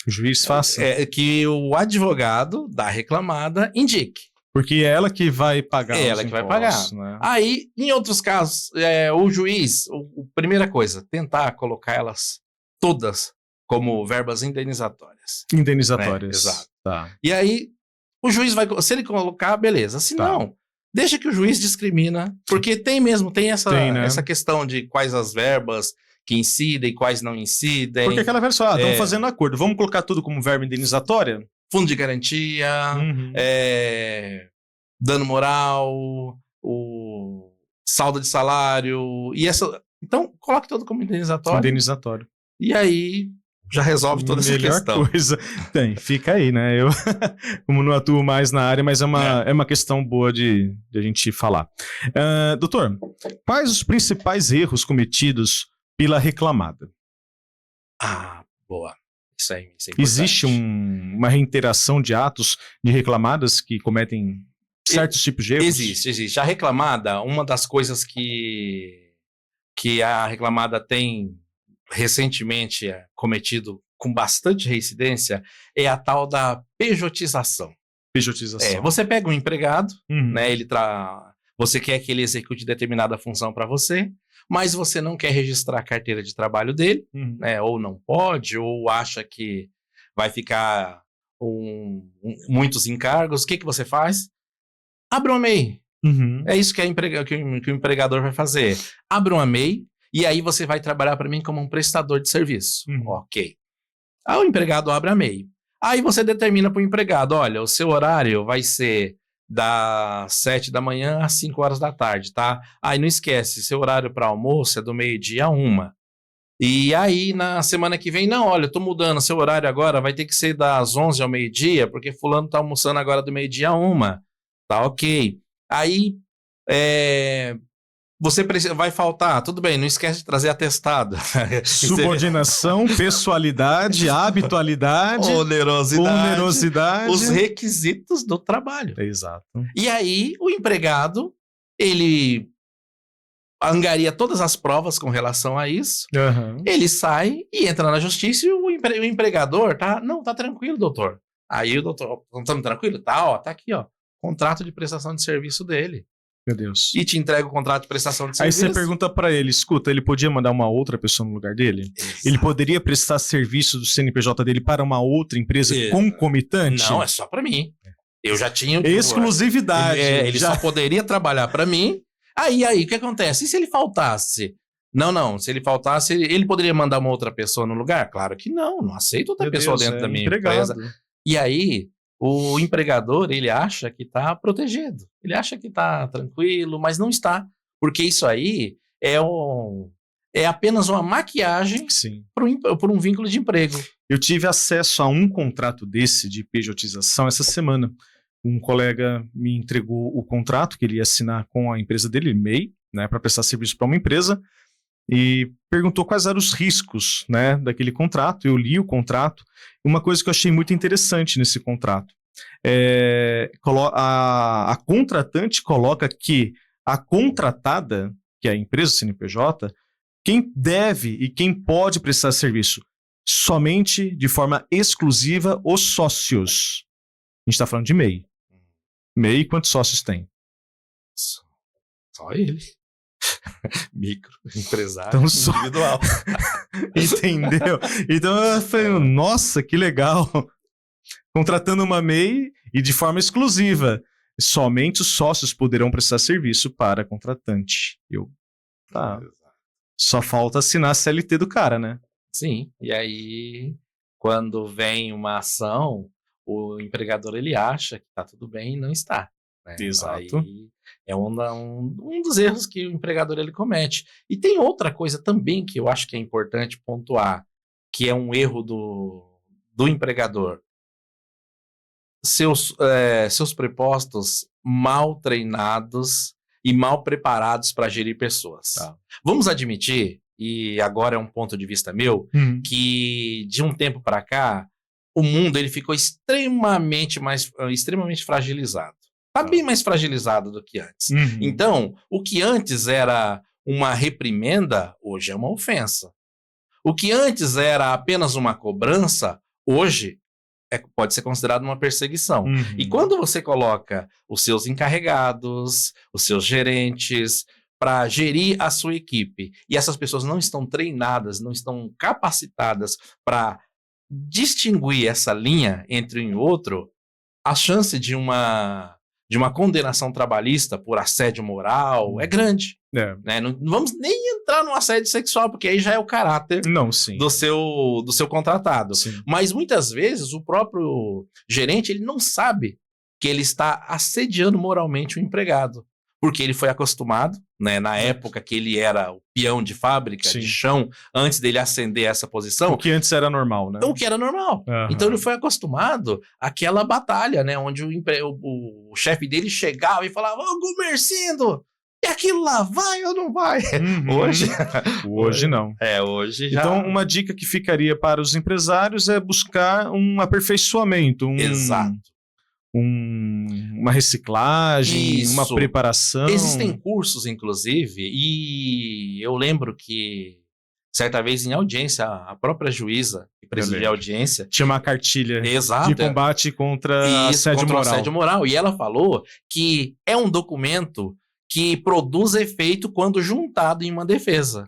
juiz faça. Que o advogado da reclamada indique. Porque é ela que vai pagar. É ela que vai pagar. Né? Aí, em outros casos, o juiz, primeira coisa, tentar colocar elas todas como verbas indenizatórias. Indenizatórias. Né? Exato. Tá. E aí, o juiz vai, se ele colocar, beleza. Se não, deixa que o juiz discrimina, porque tem essa questão de quais as verbas que incidem e quais não incidem. Porque aquela verba só, estamos fazendo acordo, vamos colocar tudo como verba indenizatória? fundo de garantia, dano moral, o saldo de salário, e essa... Então, coloque tudo como indenizatório. E aí, já resolve toda essa questão. Melhor coisa. Fica aí, né? Eu, como não atuo mais na área, mas é uma questão boa de a gente falar. Doutor, quais os principais erros cometidos pela reclamada? Boa. Isso é importante. Existe uma reiteração de atos de reclamadas que cometem certos tipos de erros? Existe. A reclamada, uma das coisas que a reclamada tem recentemente cometido com bastante reincidência é a tal da pejotização. Você pega um empregado, né, você quer que ele execute determinada função para você, mas você não quer registrar a carteira de trabalho dele, né, ou não pode, ou acha que vai ficar muitos encargos. O que você faz? Abre uma MEI. É isso que o empregador vai fazer. Abre uma MEI e aí você vai trabalhar para mim como um prestador de serviço. Ok. Aí o empregado abre a MEI. Aí você determina para o empregado, olha, o seu horário vai ser das 7 da manhã às 5 horas da tarde, tá? Aí não esquece, seu horário para almoço é do meio-dia a 1. E aí na semana que vem, não, olha, eu tô mudando, seu horário agora vai ter que ser das 11 ao meio-dia, porque fulano tá almoçando agora do meio-dia a 1. Tá ok. Aí você vai faltar, tudo bem, não esquece de trazer atestado. Subordinação, pessoalidade, habitualidade, onerosidade. Os requisitos do trabalho. Exato. E aí o empregado, ele angaria todas as provas com relação a isso, ele sai e entra na justiça e o empregador tá tranquilo, doutor. Aí o doutor, estamos tranquilo? Tá aqui, ó, contrato de prestação de serviço dele. Meu Deus. E te entrega o contrato de prestação de serviço. Aí você pergunta pra ele, escuta, ele podia mandar uma outra pessoa no lugar dele? Exato. Ele poderia prestar serviço do CNPJ dele para uma outra empresa concomitante? Não, é só pra mim. Eu já tinha... Exclusividade. Ele só poderia trabalhar pra mim. Aí, o que acontece? E se ele faltasse? Não, se ele faltasse, ele poderia mandar uma outra pessoa no lugar? Claro que não aceito outra pessoa dentro da minha empresa. E aí... o empregador, ele acha que está protegido, ele acha que está tranquilo, mas não está, porque isso aí é apenas uma maquiagem por um vínculo de emprego. Eu tive acesso a um contrato desse de pejotização essa semana. Um colega me entregou o contrato que ele ia assinar com a empresa dele, MEI, né, para prestar serviço para uma empresa, e perguntou quais eram os riscos, né, daquele contrato. Eu li o contrato. Uma coisa que eu achei muito interessante nesse contrato, a contratante coloca que a contratada, que é a empresa CNPJ, quem deve e quem pode prestar serviço somente de forma exclusiva os sócios. A gente está falando de MEI. MEI, quantos sócios tem? Só ele. Micro, empresário, então, individual. Entendeu? Então eu falei, nossa, que legal. Contratando uma MEI e de forma exclusiva. Somente os sócios poderão prestar serviço para a contratante. Só falta assinar a CLT do cara, né? Sim, e aí quando vem uma ação, o empregador ele acha que está tudo bem e não está. Né? Exato. Aí é um dos erros que o empregador ele comete. E tem outra coisa também que eu acho que é importante pontuar, que é um erro do empregador. Seus prepostos mal treinados e mal preparados para gerir pessoas. Tá. Vamos admitir, e agora é um ponto de vista meu, que de um tempo para cá, o mundo ele ficou extremamente fragilizado. Está bem mais fragilizado do que antes. Então, o que antes era uma reprimenda, hoje é uma ofensa. O que antes era apenas uma cobrança, hoje pode ser considerado uma perseguição. E quando você coloca os seus encarregados, os seus gerentes, para gerir a sua equipe, e essas pessoas não estão treinadas, não estão capacitadas para distinguir essa linha entre um e outro, a chance de uma de uma condenação trabalhista por assédio moral é grande. Né? Não vamos nem entrar no assédio sexual, porque aí já é o caráter do seu contratado. Sim. Mas muitas vezes o próprio gerente ele não sabe que ele está assediando moralmente o empregado. Porque ele foi acostumado, né, na época que ele era o peão de fábrica, de chão, antes dele ascender essa posição. O que antes era normal, né? O que era normal. Uhum. Então ele foi acostumado àquela batalha, né, onde o chefe dele chegava e falava, ô Gumercindo, e aquilo lá vai ou não vai? Uhum. Hoje não. Hoje já... Então uma dica que ficaria para os empresários é buscar um aperfeiçoamento. Exato. Uma reciclagem, uma preparação. Existem cursos, inclusive, e eu lembro que certa vez em audiência, a própria juíza que presidia a audiência... Tinha uma cartilha de combate contra assédio moral. E ela falou que é um documento que produz efeito quando juntado em uma defesa.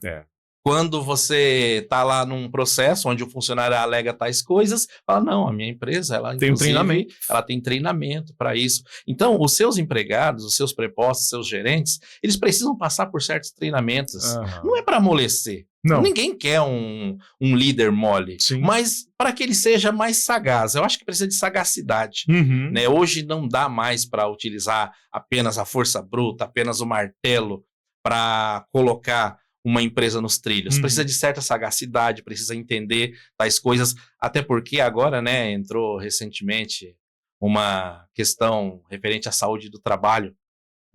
Quando você está lá num processo onde o funcionário alega tais coisas, fala, não, a minha empresa, ela tem treinamento. Ela tem treinamento para isso. Então, os seus empregados, os seus prepostos, os seus gerentes, eles precisam passar por certos treinamentos. Uhum. Não é para amolecer. Não. Ninguém quer um líder mole, mas para que ele seja mais sagaz. Eu acho que precisa de sagacidade. Uhum. Né? Hoje não dá mais para utilizar apenas a força bruta, apenas o martelo para colocar uma empresa nos trilhos. Precisa de certa sagacidade, precisa entender tais coisas, até porque agora, né, entrou recentemente uma questão referente à saúde do trabalho,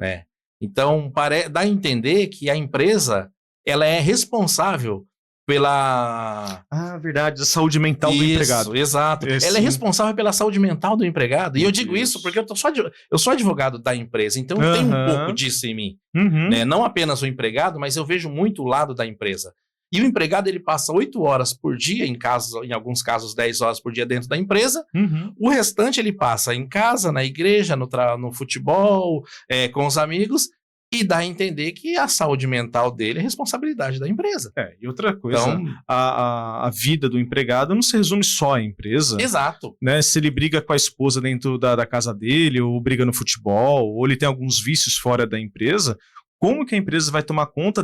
né? Então, dá a entender que a empresa, ela é responsável pela... verdade, a saúde mental do empregado. Exato. Ela é responsável pela saúde mental do empregado. E eu digo isso porque eu sou advogado da empresa, então eu tenho um pouco disso em mim. Né? Não apenas o empregado, mas eu vejo muito o lado da empresa. E o empregado, ele passa 8 horas por dia, em alguns casos 10 horas por dia dentro da empresa. O restante ele passa em casa, na igreja, no futebol, com os amigos. E dá a entender que a saúde mental dele é responsabilidade da empresa. E outra coisa, então, a vida do empregado não se resume só à empresa. Exato. Né? Se ele briga com a esposa dentro da casa dele, ou briga no futebol, ou ele tem alguns vícios fora da empresa, como que a empresa vai tomar conta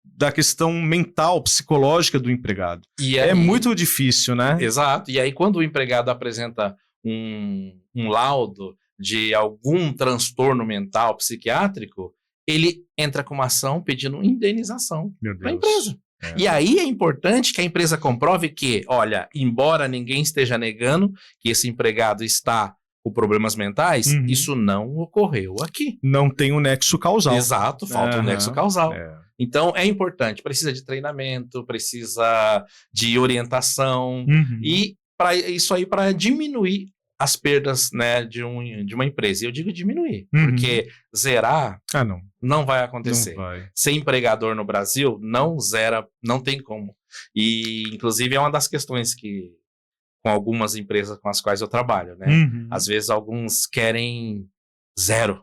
da questão mental, psicológica do empregado? E aí, é muito difícil, né? Exato. E aí, quando o empregado apresenta um laudo de algum transtorno mental psiquiátrico, ele entra com uma ação pedindo indenização para a empresa. E aí é importante que a empresa comprove que, olha, embora ninguém esteja negando que esse empregado está com problemas mentais, isso não ocorreu aqui. Não tem um nexo causal. Exato, falta um nexo causal. Então é importante, precisa de treinamento, precisa de orientação, e isso aí para diminuir as perdas, né, de uma empresa. E eu digo diminuir, porque zerar não vai acontecer. Não vai. Ser empregador no Brasil não zera, não tem como. E, inclusive, é uma das questões que, com algumas empresas com as quais eu trabalho, né? Às vezes, alguns querem 0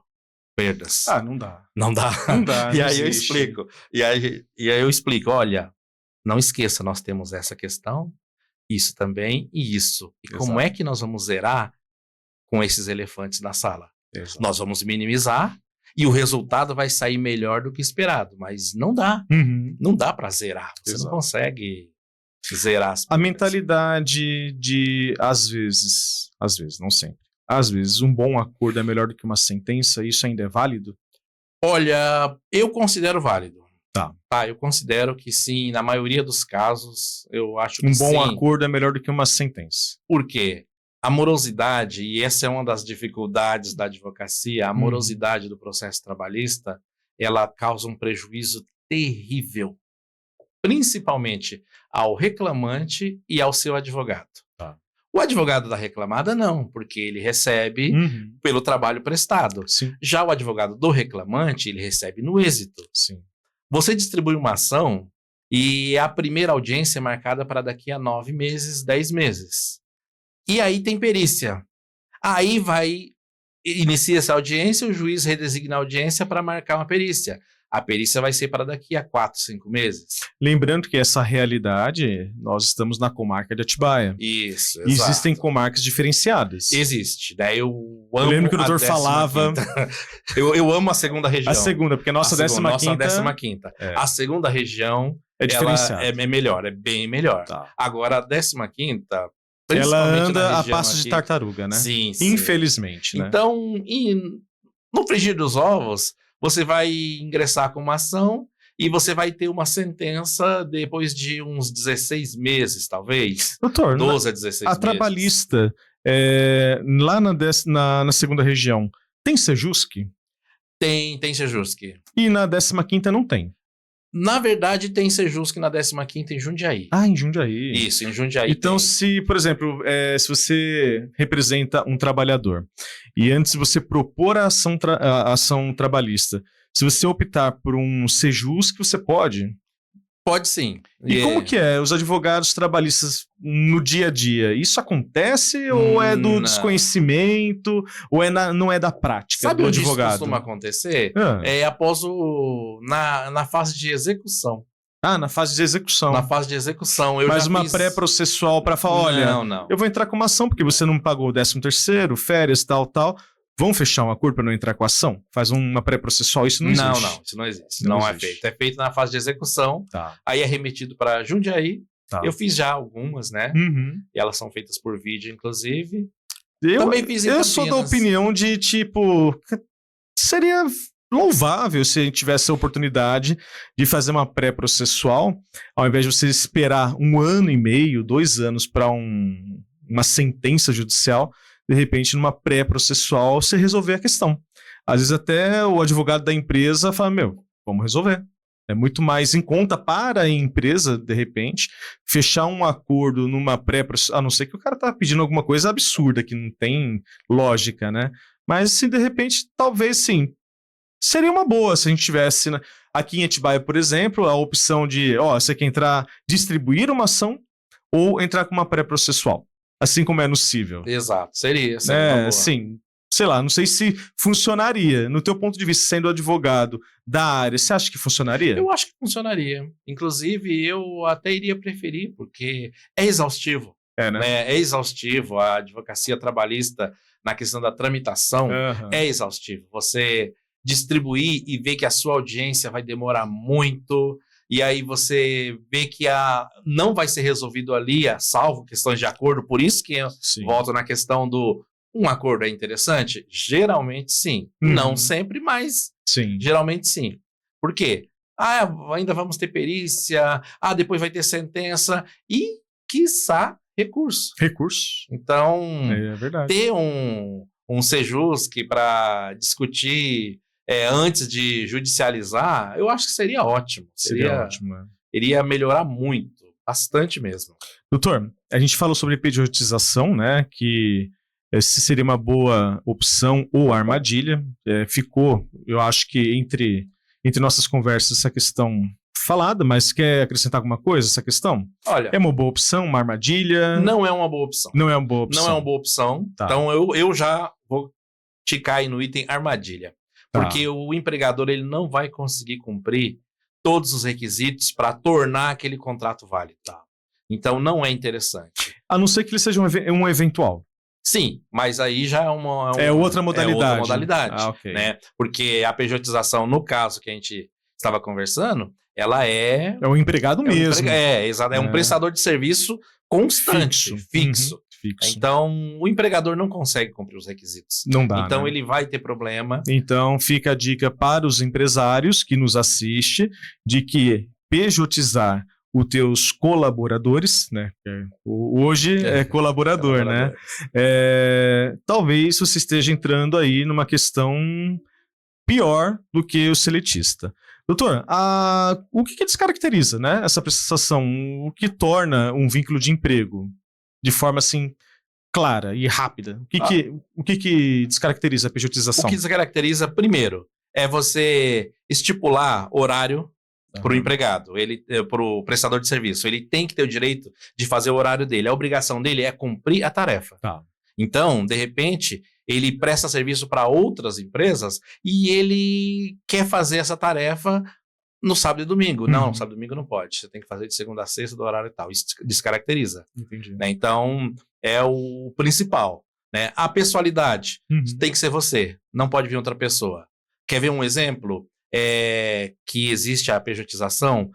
perdas. Não dá. Não dá. Não dá. E aí eu explico. E aí eu explico, olha, não esqueça, nós temos essa questão, isso também e isso. E como é que nós vamos zerar com esses elefantes na sala? Nós vamos minimizar e o resultado vai sair melhor do que esperado, mas não dá. Não dá para zerar. Você não consegue zerar as perdas. A mentalidade de, às vezes, não sempre, às vezes um bom acordo é melhor do que uma sentença, isso ainda é válido? Olha, eu considero válido. Tá, eu considero que sim, na maioria dos casos, eu acho que sim. Um bom acordo é melhor do que uma sentença. Por quê? A morosidade, e essa é uma das dificuldades da advocacia, a morosidade do processo trabalhista, ela causa um prejuízo terrível, principalmente ao reclamante e ao seu advogado. O advogado da reclamada não, porque ele recebe pelo trabalho prestado. Já o advogado do reclamante, ele recebe no êxito. Você distribui uma ação e a primeira audiência é marcada para daqui a 9 meses, 10 meses. E aí tem perícia. Aí inicia essa audiência, o juiz redesigna a audiência para marcar uma perícia. A perícia vai ser para daqui a 4, 5 meses. Lembrando que essa realidade, nós estamos na comarca de Atibaia. Isso, exato. Existem comarcas diferenciadas. Existe, né? Eu lembro que o doutor falava... eu amo a segunda região. A segunda, porque a nossa 15ª... Nossa 15ª. A segunda região, é diferenciada. Ela é melhor, é bem melhor. Tá. Agora, a 15ª... Ela anda a passos de tartaruga, né? Sim, sim. Infelizmente, né? Então, no frigir dos ovos, você vai ingressar com uma ação e você vai ter uma sentença depois de uns 16 meses, talvez. Doutor, 12 a 16 meses. A trabalhista, lá na segunda região, tem Sejusc? Tem Sejusc. E na 15ª não tem? Na verdade, tem Sejusc na 15ª em Jundiaí. Ah, em Jundiaí. Isso, em Jundiaí. Então, tem. se, por exemplo, se você representa um trabalhador e antes de você propor a ação trabalhista, se você optar por um Sejusc, você pode? Pode sim. E como que é os advogados trabalhistas no dia a dia? Isso acontece ou é do desconhecimento ou não é da prática? Sabe do onde advogado? isso costuma acontecer? É após na fase de execução. Ah, na fase de execução. Na fase de execução. Mas uma pré-processual para falar, olha, não. Eu vou entrar com uma ação porque você não pagou o 13º, férias, tal. Vão fechar um acordo para não entrar com a ação? Faz uma pré-processual, isso não existe? Não, isso não existe. Não é feito. É feito na fase de execução, aí é remetido para Jundiaí. Eu fiz já algumas, né? E elas são feitas por vídeo, inclusive. Também fiz Eu sou da opinião de, seria louvável se a gente tivesse a oportunidade de fazer uma pré-processual, ao invés de você esperar 1 ano e meio, 2 anos para uma sentença judicial, de repente, numa pré-processual, você resolver a questão. Às vezes até o advogado da empresa fala, vamos resolver. É muito mais em conta para a empresa, de repente, fechar um acordo numa pré-processual, a não ser que o cara tá pedindo alguma coisa absurda, que não tem lógica, né? Mas se de repente, talvez sim, seria uma boa se a gente tivesse, né? Aqui em Atibaia, por exemplo, a opção de, você quer distribuir uma ação ou entrar com uma pré-processual. Assim como é no cível. Exato, seria uma boa. Sim, sei lá, não sei se funcionaria. No teu ponto de vista, sendo advogado da área, você acha que funcionaria? Eu acho que funcionaria. Inclusive, eu até iria preferir, porque é exaustivo. É exaustivo. A advocacia trabalhista, na questão da tramitação, é exaustivo. Você distribuir e ver que a sua audiência vai demorar muito... E aí você vê que não vai ser resolvido ali, salvo questões de acordo. Por isso que eu volto na questão do um acordo é interessante? Geralmente sim. Não sempre, mas geralmente sim. Por quê? Ainda vamos ter perícia, depois vai ter sentença e, quiçá, recurso. Então, é verdade. Ter um Sejusc para discutir... antes de judicializar, eu acho que seria ótimo. Seria ótimo. Iria melhorar muito, bastante mesmo. Doutor, a gente falou sobre pejotização, né? Que se seria uma boa opção ou armadilha. Ficou, eu acho que entre nossas conversas, essa questão falada, mas quer acrescentar alguma coisa essa questão? Olha, é uma boa opção, uma armadilha? Não é uma boa opção. Não é uma boa opção. Não é uma boa opção. Tá. Então eu já vou ticar aí no item armadilha. Porque o empregador ele não vai conseguir cumprir todos os requisitos para tornar aquele contrato válido. Então não é interessante. A não ser que ele seja um eventual. Sim, mas aí já é outra modalidade. É outra modalidade, okay. Né? Porque a pejotização, no caso que a gente estava conversando, ela é... É um empregado mesmo. Exato. É um prestador de serviço constante, fixo. Então, o empregador não consegue cumprir os requisitos. Não dá, então, ele vai ter problema. Então, fica a dica para os empresários que nos assistem de que pejotizar os teus colaboradores, né? Hoje é colaborador, né? Talvez você esteja entrando aí numa questão pior do que o seletista. Doutor, o que descaracteriza, né, essa prestação? O que torna um vínculo de emprego de forma assim clara e rápida? O que descaracteriza a pejotização? O que descaracteriza, primeiro, é você estipular horário para o empregado, para o prestador de serviço. Ele tem que ter o direito de fazer o horário dele. A obrigação dele é cumprir a tarefa. Então, de repente, ele presta serviço para outras empresas e ele quer fazer essa tarefa no sábado e domingo. Não, no sábado e domingo não pode. Você tem que fazer de segunda a sexta, do horário e tal. Isso descaracteriza. Entendi. Né? Então, é o principal. Né? A pessoalidade tem que ser você. Não pode vir outra pessoa. Quer ver um exemplo? Que existe a pejotização?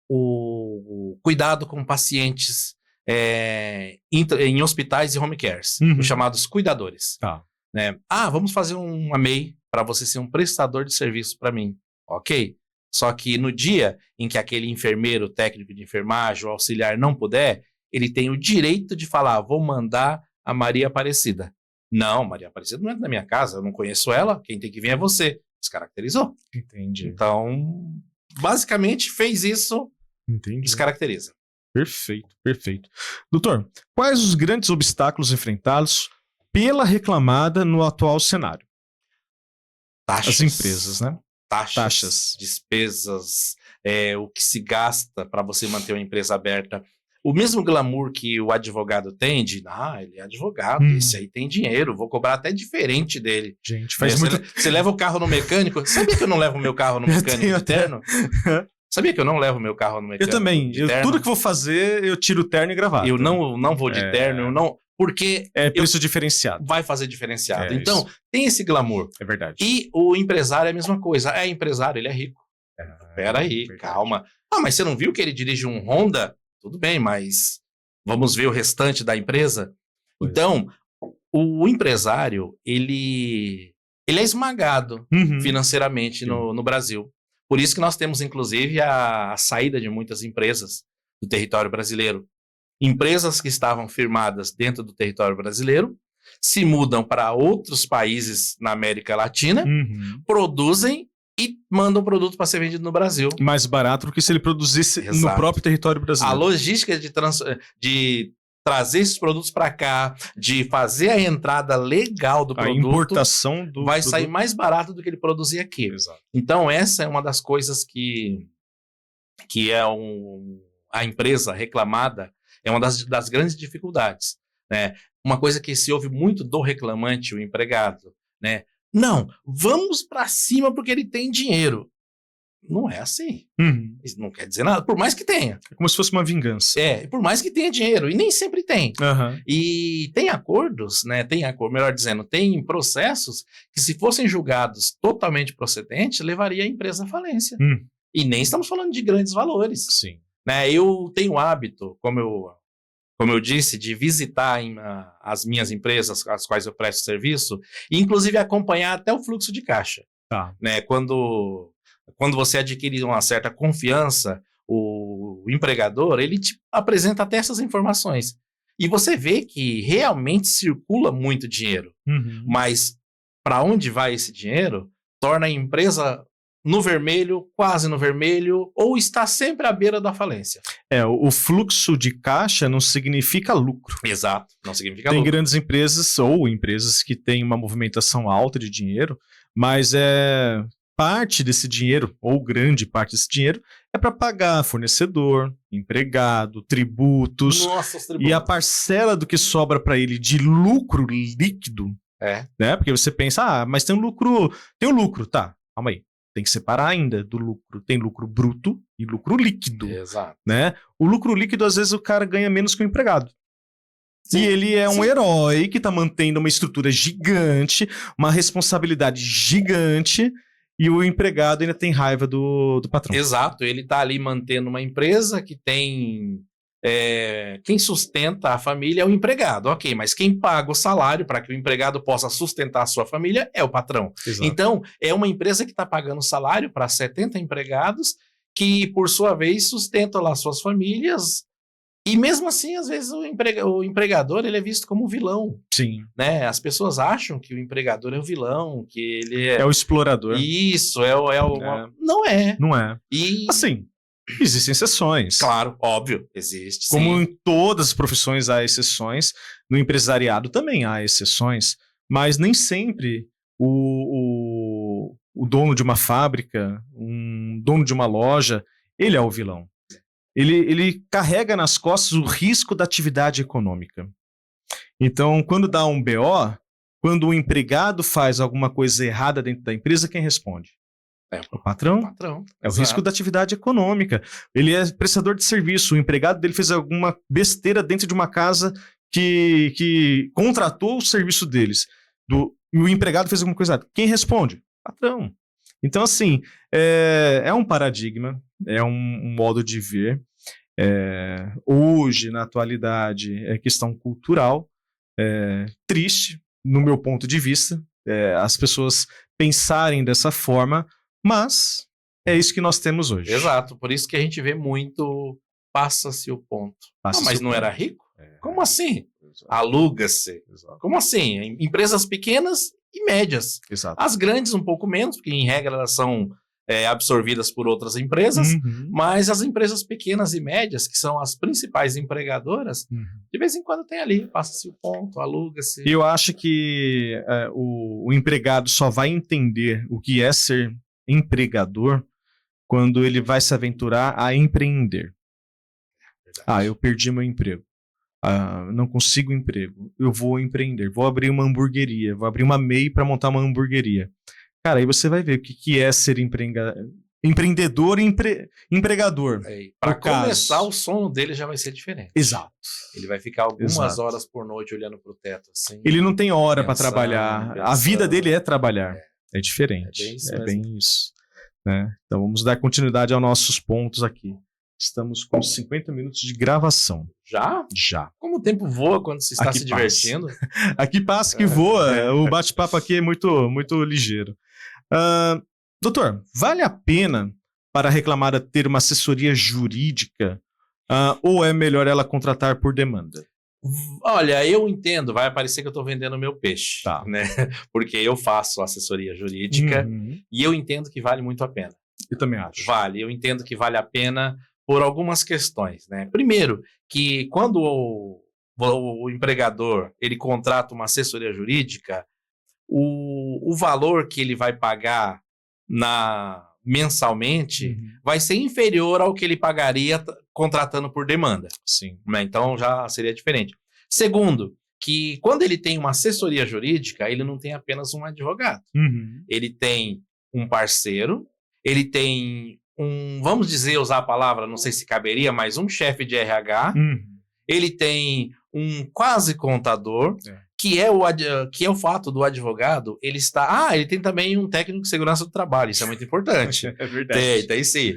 O cuidado com pacientes em hospitais e home cares, os chamados cuidadores. Tá. Né? Vamos fazer uma MEI para você ser um prestador de serviço para mim. Ok. Só que no dia em que aquele enfermeiro, técnico de enfermagem ou auxiliar não puder, ele tem o direito de falar, vou mandar a Maria Aparecida. Não, Maria Aparecida não é da minha casa, eu não conheço ela, quem tem que vir é você. Descaracterizou. Entendi. Então, basicamente fez isso, descaracteriza. Perfeito, perfeito. Doutor, quais os grandes obstáculos enfrentados pela reclamada no atual cenário? Taxas. As empresas, né? Taxas, despesas, o que se gasta para você manter uma empresa aberta. O mesmo glamour que o advogado tem de, ele é advogado, esse aí tem dinheiro, vou cobrar até diferente dele. Gente, faz muito... Você leva o carro no mecânico? Sabia que eu não levo o meu carro no mecânico de terno? Sabia que eu não levo o meu carro no mecânico? Eu também. Tudo que vou fazer, eu tiro o terno e gravata. Eu não vou de terno, eu não... Porque é preço diferenciado. Vai fazer diferenciado. Então, isso. Tem esse glamour. É verdade. E o empresário é a mesma coisa. É empresário, ele é rico. Peraí, calma. Mas você não viu que ele dirige um Honda? Tudo bem, mas vamos ver o restante da empresa? Então, o empresário, ele é esmagado financeiramente no Brasil. Por isso que nós temos, inclusive, a saída de muitas empresas do território brasileiro. Empresas que estavam firmadas dentro do território brasileiro se mudam para outros países na América Latina, produzem e mandam o produto para ser vendido no Brasil. Mais barato do que se ele produzisse no próprio território brasileiro. A logística de trazer esses produtos para cá, de fazer a entrada legal do produto, a importação do vai produto sair mais barato do que ele produzir aqui. Exato. Então, essa é uma das coisas que é a empresa reclamada, é uma das grandes dificuldades, né? Uma coisa que se ouve muito do reclamante, o empregado, né? Não, vamos para cima porque ele tem dinheiro. Não é assim. Isso não quer dizer nada, por mais que tenha. É como se fosse uma vingança. Por mais que tenha dinheiro, e nem sempre tem. E tem acordos, né? Melhor dizendo, tem processos que, se fossem julgados totalmente procedentes, levaria a empresa à falência. E nem estamos falando de grandes valores. Sim. Né? Eu tenho o hábito, como eu disse, de visitar as minhas empresas, às quais eu presto serviço, e inclusive acompanhar até o fluxo de caixa. Tá. Né? Quando você adquire uma certa confiança, o empregador, ele te apresenta até essas informações. E você vê que realmente circula muito dinheiro. Mas para onde vai esse dinheiro torna a empresa no vermelho, quase no vermelho, ou está sempre à beira da falência. O fluxo de caixa não significa lucro. Exato, não significa lucro. Tem grandes empresas ou empresas que têm uma movimentação alta de dinheiro, mas parte desse dinheiro, ou grande parte desse dinheiro, é para pagar fornecedor, empregado, tributos. Nossa, os tributos. E a parcela do que sobra para ele de lucro líquido, né? Porque você pensa, mas tem um lucro, tá, calma aí. Tem que separar ainda do lucro. Tem lucro bruto e lucro líquido. Exato. Né? O lucro líquido, às vezes, o cara ganha menos que o empregado. Sim, e ele é um herói que está mantendo uma estrutura gigante, uma responsabilidade gigante, e o empregado ainda tem raiva do patrão. Exato. Ele está ali mantendo uma empresa que tem... quem sustenta a família é o empregado, ok, mas quem paga o salário para que o empregado possa sustentar a sua família é o patrão. Exato. Então, é uma empresa que está pagando salário para 70 empregados que, por sua vez, sustentam lá suas famílias, e mesmo assim, às vezes, o empregador ele é visto como vilão. Sim. Né? As pessoas acham que o empregador é o vilão, que ele é o explorador. Isso, não é. Não é. E... assim... existem exceções. Claro, óbvio, existe. Como sim. Em todas as profissões há exceções, no empresariado também há exceções, mas nem sempre o dono de uma fábrica, um dono de uma loja, ele é o vilão. Ele carrega nas costas o risco da atividade econômica. Então, quando dá um BO, Quando o empregado faz alguma coisa errada dentro da empresa, quem responde? É O patrão. É o risco da atividade econômica. Ele é prestador de serviço. O empregado dele fez alguma besteira dentro de uma casa que contratou o serviço deles. E o empregado fez alguma coisa errada. Quem responde? Patrão. Então, assim, é um paradigma, é um modo de ver. Hoje, na atualidade, é questão cultural, triste, no meu ponto de vista, as pessoas pensarem dessa forma, mas é isso que nós temos hoje. Exato, por isso que a gente vê muito passa-se o ponto. Mas não era rico? Como assim? Aluga-se. Como assim? Empresas pequenas e médias. Exato. As grandes um pouco menos, porque em regra elas são absorvidas por outras empresas, mas as empresas pequenas e médias, que são as principais empregadoras, de vez em quando tem ali, passa-se o ponto, aluga-se. Eu acho que o empregado só vai entender o que é ser empregador quando ele vai se aventurar a empreender. Eu perdi meu emprego. Não consigo emprego. Eu vou empreender. Vou abrir uma hamburgueria. Vou abrir uma MEI para montar uma hamburgueria. Cara, aí você vai ver o que é ser empreendedor e empregador. Para começar, o sono dele já vai ser diferente. Exato. Ele vai ficar algumas horas por noite olhando para o teto. Assim, ele não tem hora para trabalhar. A vida dele é trabalhar. É diferente. É bem isso. Né? Então vamos dar continuidade aos nossos pontos aqui. Estamos com 50 minutos de gravação. Já? Já. Como o tempo voa quando se está se divertindo. Aqui passa que voa. O bate-papo aqui é muito, muito ligeiro. Doutor, vale a pena para a reclamada ter uma assessoria jurídica ou é melhor ela contratar por demanda? Olha, eu entendo, vai parecer que eu estou vendendo meu peixe, né? Porque eu faço assessoria jurídica e eu entendo que vale muito a pena. Eu também acho. Vale, eu entendo que vale a pena por algumas questões, né? Primeiro, que quando o empregador ele contrata uma assessoria jurídica, o valor que ele vai pagar mensalmente vai ser inferior ao que ele pagaria contratando por demanda. Sim. Né? Então já seria diferente. Segundo, que quando ele tem uma assessoria jurídica, ele não tem apenas um advogado. Ele tem um parceiro, ele tem vamos dizer, usar a palavra, não sei se caberia, mas um chefe de RH, ele tem um quase contador, que é o fato do advogado, ele tem também um técnico de segurança do trabalho, isso é muito importante. É verdade. Tem sim.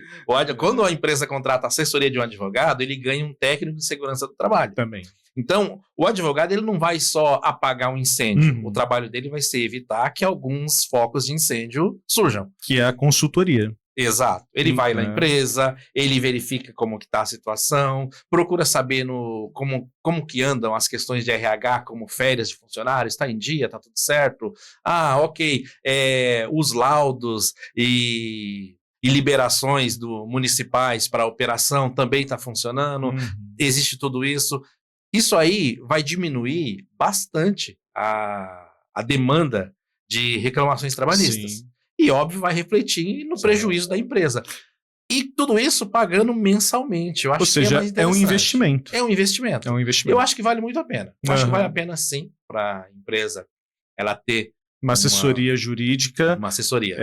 Quando a empresa contrata a assessoria de um advogado, ele ganha um técnico de segurança do trabalho. Também. Então, o advogado ele não vai só apagar um incêndio, o trabalho dele vai ser evitar que alguns focos de incêndio surjam. Que é a consultoria. Exato. Ele vai na empresa, ele verifica como que está a situação, procura saber como que andam as questões de RH, como férias de funcionários, está em dia, está tudo certo. Ok. Os laudos e liberações municipais para a operação também está funcionando. Existe tudo isso. Isso aí vai diminuir bastante a demanda de reclamações trabalhistas. Sim. E, óbvio, vai refletir no prejuízo da empresa. E tudo isso pagando mensalmente. Eu acho. Ou seja, que é um investimento. É um investimento. Eu acho que vale muito a pena. Eu acho que vale a pena, sim, para a empresa ela ter uma assessoria jurídica. Uma assessoria.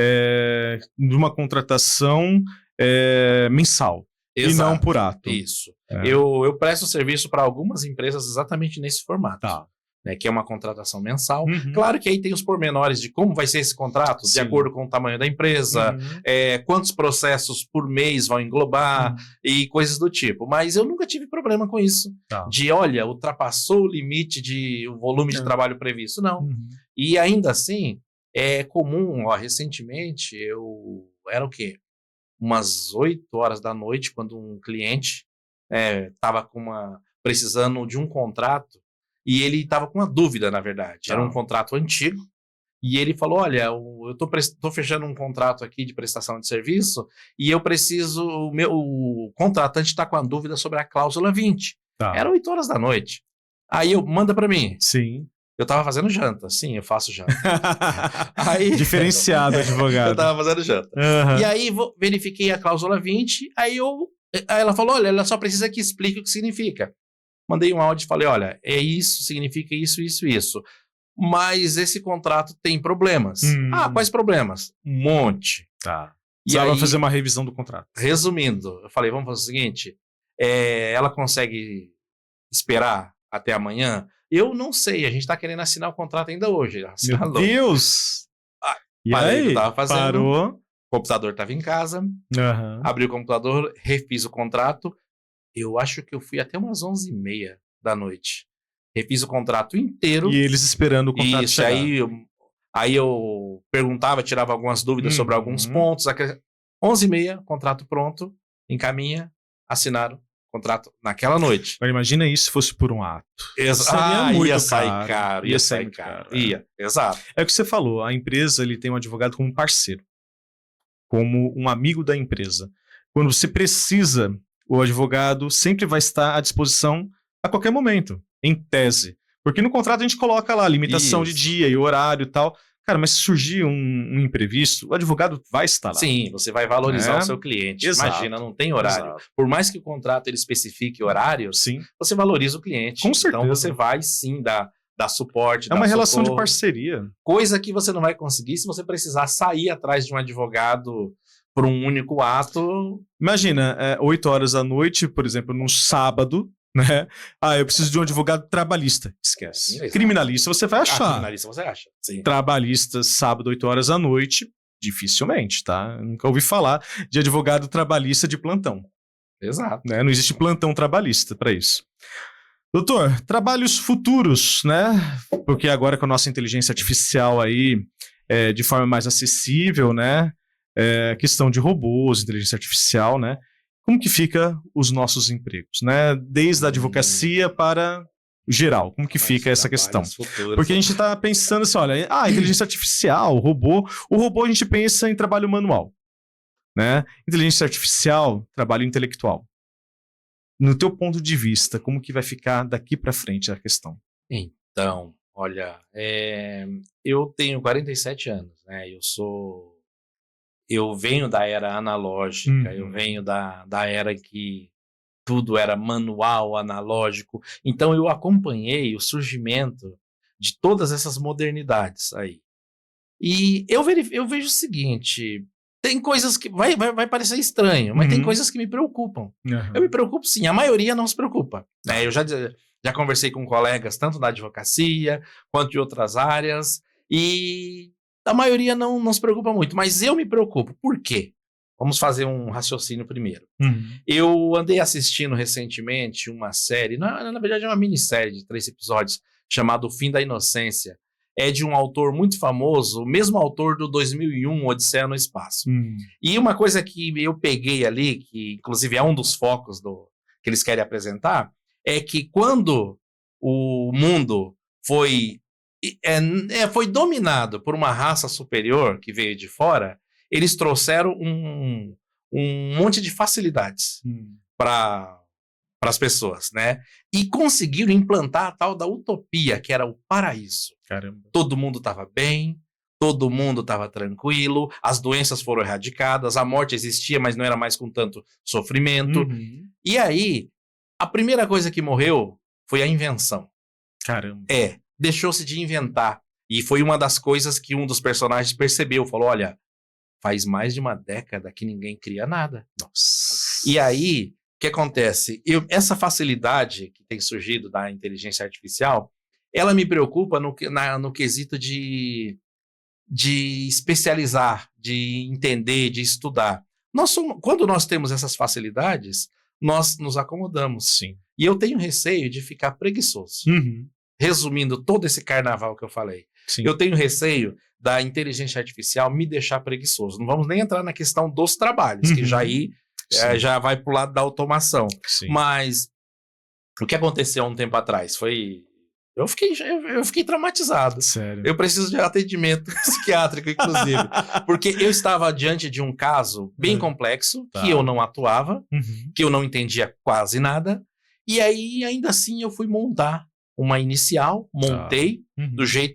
De uma contratação mensal. Exato. E não por ato. Isso. Eu presto serviço para algumas empresas exatamente nesse formato. Né, que é uma contratação mensal. Claro que aí tem os pormenores de como vai ser esse contrato, de acordo com o tamanho da empresa, quantos processos por mês vão englobar e coisas do tipo. Mas eu nunca tive problema com isso. Ultrapassou o limite o volume de trabalho previsto. Não. E ainda assim, é comum, recentemente, era o quê? Umas 8 horas da noite, quando um cliente estava precisando de um contrato. E ele estava com uma dúvida, na verdade. Era um contrato antigo. E ele falou, olha, eu estou fechando um contrato aqui de prestação de serviço e eu preciso... O contratante está com a dúvida sobre a cláusula 20. Era 8 horas da noite. Aí manda para mim. Sim. Eu estava fazendo janta. Sim, eu faço janta. Diferenciado, advogado. Eu estava fazendo janta. E aí verifiquei a cláusula 20. Aí ela falou, olha, ela só precisa que explique o que significa. Mandei um áudio e falei, olha, isso significa isso, isso, isso. mas esse contrato tem problemas. Quais problemas? Um monte. Tá. E aí, vai fazer uma revisão do contrato. Resumindo, eu falei, vamos fazer o seguinte, ela consegue esperar até amanhã? Eu não sei, a gente tá querendo assinar o contrato ainda hoje. Meu Deus! E parei o que eu tava fazendo. Parou. O computador tava em casa, abri o computador, refiz o contrato. Eu acho que eu fui até umas 11h30 da noite. Refiz o contrato inteiro. E eles esperando o contrato chegar. Aí eu perguntava, tirava algumas dúvidas sobre alguns pontos. 11h30, contrato pronto, encaminha, assinaram. Contrato naquela noite. Mas imagina isso se fosse por um ato. Ia sair caro. Ia sair caro. Exato. É o que você falou, a empresa ele tem um advogado como parceiro, como um amigo da empresa. Quando você precisa, o advogado sempre vai estar à disposição a qualquer momento, em tese. Porque no contrato a gente coloca lá limitação de dia e horário e tal. Cara, mas se surgir um imprevisto, o advogado vai estar lá. Sim, você vai valorizar o seu cliente. Exato. Imagina, não tem horário. Exato. Por mais que o contrato ele especifique horários, sim, você valoriza o cliente. Com certeza. Então você vai sim dar suporte, dar uma relação de parceria. Coisa que você não vai conseguir se você precisar sair atrás de um advogado por um único ato. Imagina, 8 horas da noite, por exemplo, num sábado, né? Eu preciso de um advogado trabalhista. Esquece. Exato. Criminalista você vai achar. Criminalista você acha, sim. Trabalhista, sábado, 8 horas da noite, dificilmente, tá? Nunca ouvi falar de advogado trabalhista de plantão. Exato. Né? Não existe plantão trabalhista para isso. Doutor, trabalhos futuros, né? Porque agora com a nossa inteligência artificial aí, de forma mais acessível, né? Questão de robôs, inteligência artificial, né? Como que fica os nossos empregos, né? Desde a advocacia para geral, como que fica essa questão? Porque a gente está pensando assim, olha, inteligência artificial, o robô a gente pensa em trabalho manual, né? Inteligência artificial, trabalho intelectual. No teu ponto de vista, como que vai ficar daqui para frente a questão? Então, olha, eu tenho 47 anos, né? Eu venho da era analógica, eu venho da era em que tudo era manual, analógico. Então eu acompanhei o surgimento de todas essas modernidades aí. E eu vejo o seguinte, tem coisas que vai parecer estranho, mas tem coisas que me preocupam. Eu me preocupo sim, a maioria não se preocupa. Né? Eu já conversei com colegas tanto da advocacia quanto de outras áreas e a maioria não se preocupa muito, mas eu me preocupo. Por quê? Vamos fazer um raciocínio primeiro. Eu andei assistindo recentemente uma série, na verdade é uma minissérie de 3 episódios, chamada O Fim da Inocência. É de um autor muito famoso, o mesmo autor do 2001, Odisseia no Espaço. E uma coisa que eu peguei ali, que inclusive é um dos focos que eles querem apresentar, é que quando o mundo foi dominado por uma raça superior que veio de fora, eles trouxeram um monte de facilidades para as pessoas, né? E conseguiram implantar a tal da utopia, que era o paraíso. Caramba. Todo mundo estava bem, todo mundo estava tranquilo, as doenças foram erradicadas, a morte existia, mas não era mais com tanto sofrimento. E aí, a primeira coisa que morreu foi a invenção. Caramba. Deixou-se de inventar. E foi uma das coisas que um dos personagens percebeu. Falou, olha, faz mais de uma década que ninguém cria nada. Nossa. E aí, o que acontece? Essa facilidade que tem surgido da inteligência artificial, ela me preocupa no quesito de especializar, de entender, de estudar. Quando nós temos essas facilidades, nós nos acomodamos. Sim. E eu tenho receio de ficar preguiçoso. Resumindo todo esse carnaval que eu falei. Sim. Eu tenho receio da inteligência artificial me deixar preguiçoso. Não vamos nem entrar na questão dos trabalhos, que já vai para o lado da automação. Sim. Mas o que aconteceu há um tempo atrás foi... Eu fiquei traumatizado. Sério? Eu preciso de atendimento psiquiátrico, inclusive. Porque eu estava diante de um caso bem complexo, que eu não atuava, que eu não entendia quase nada. E aí, ainda assim, eu fui montar uma inicial, montei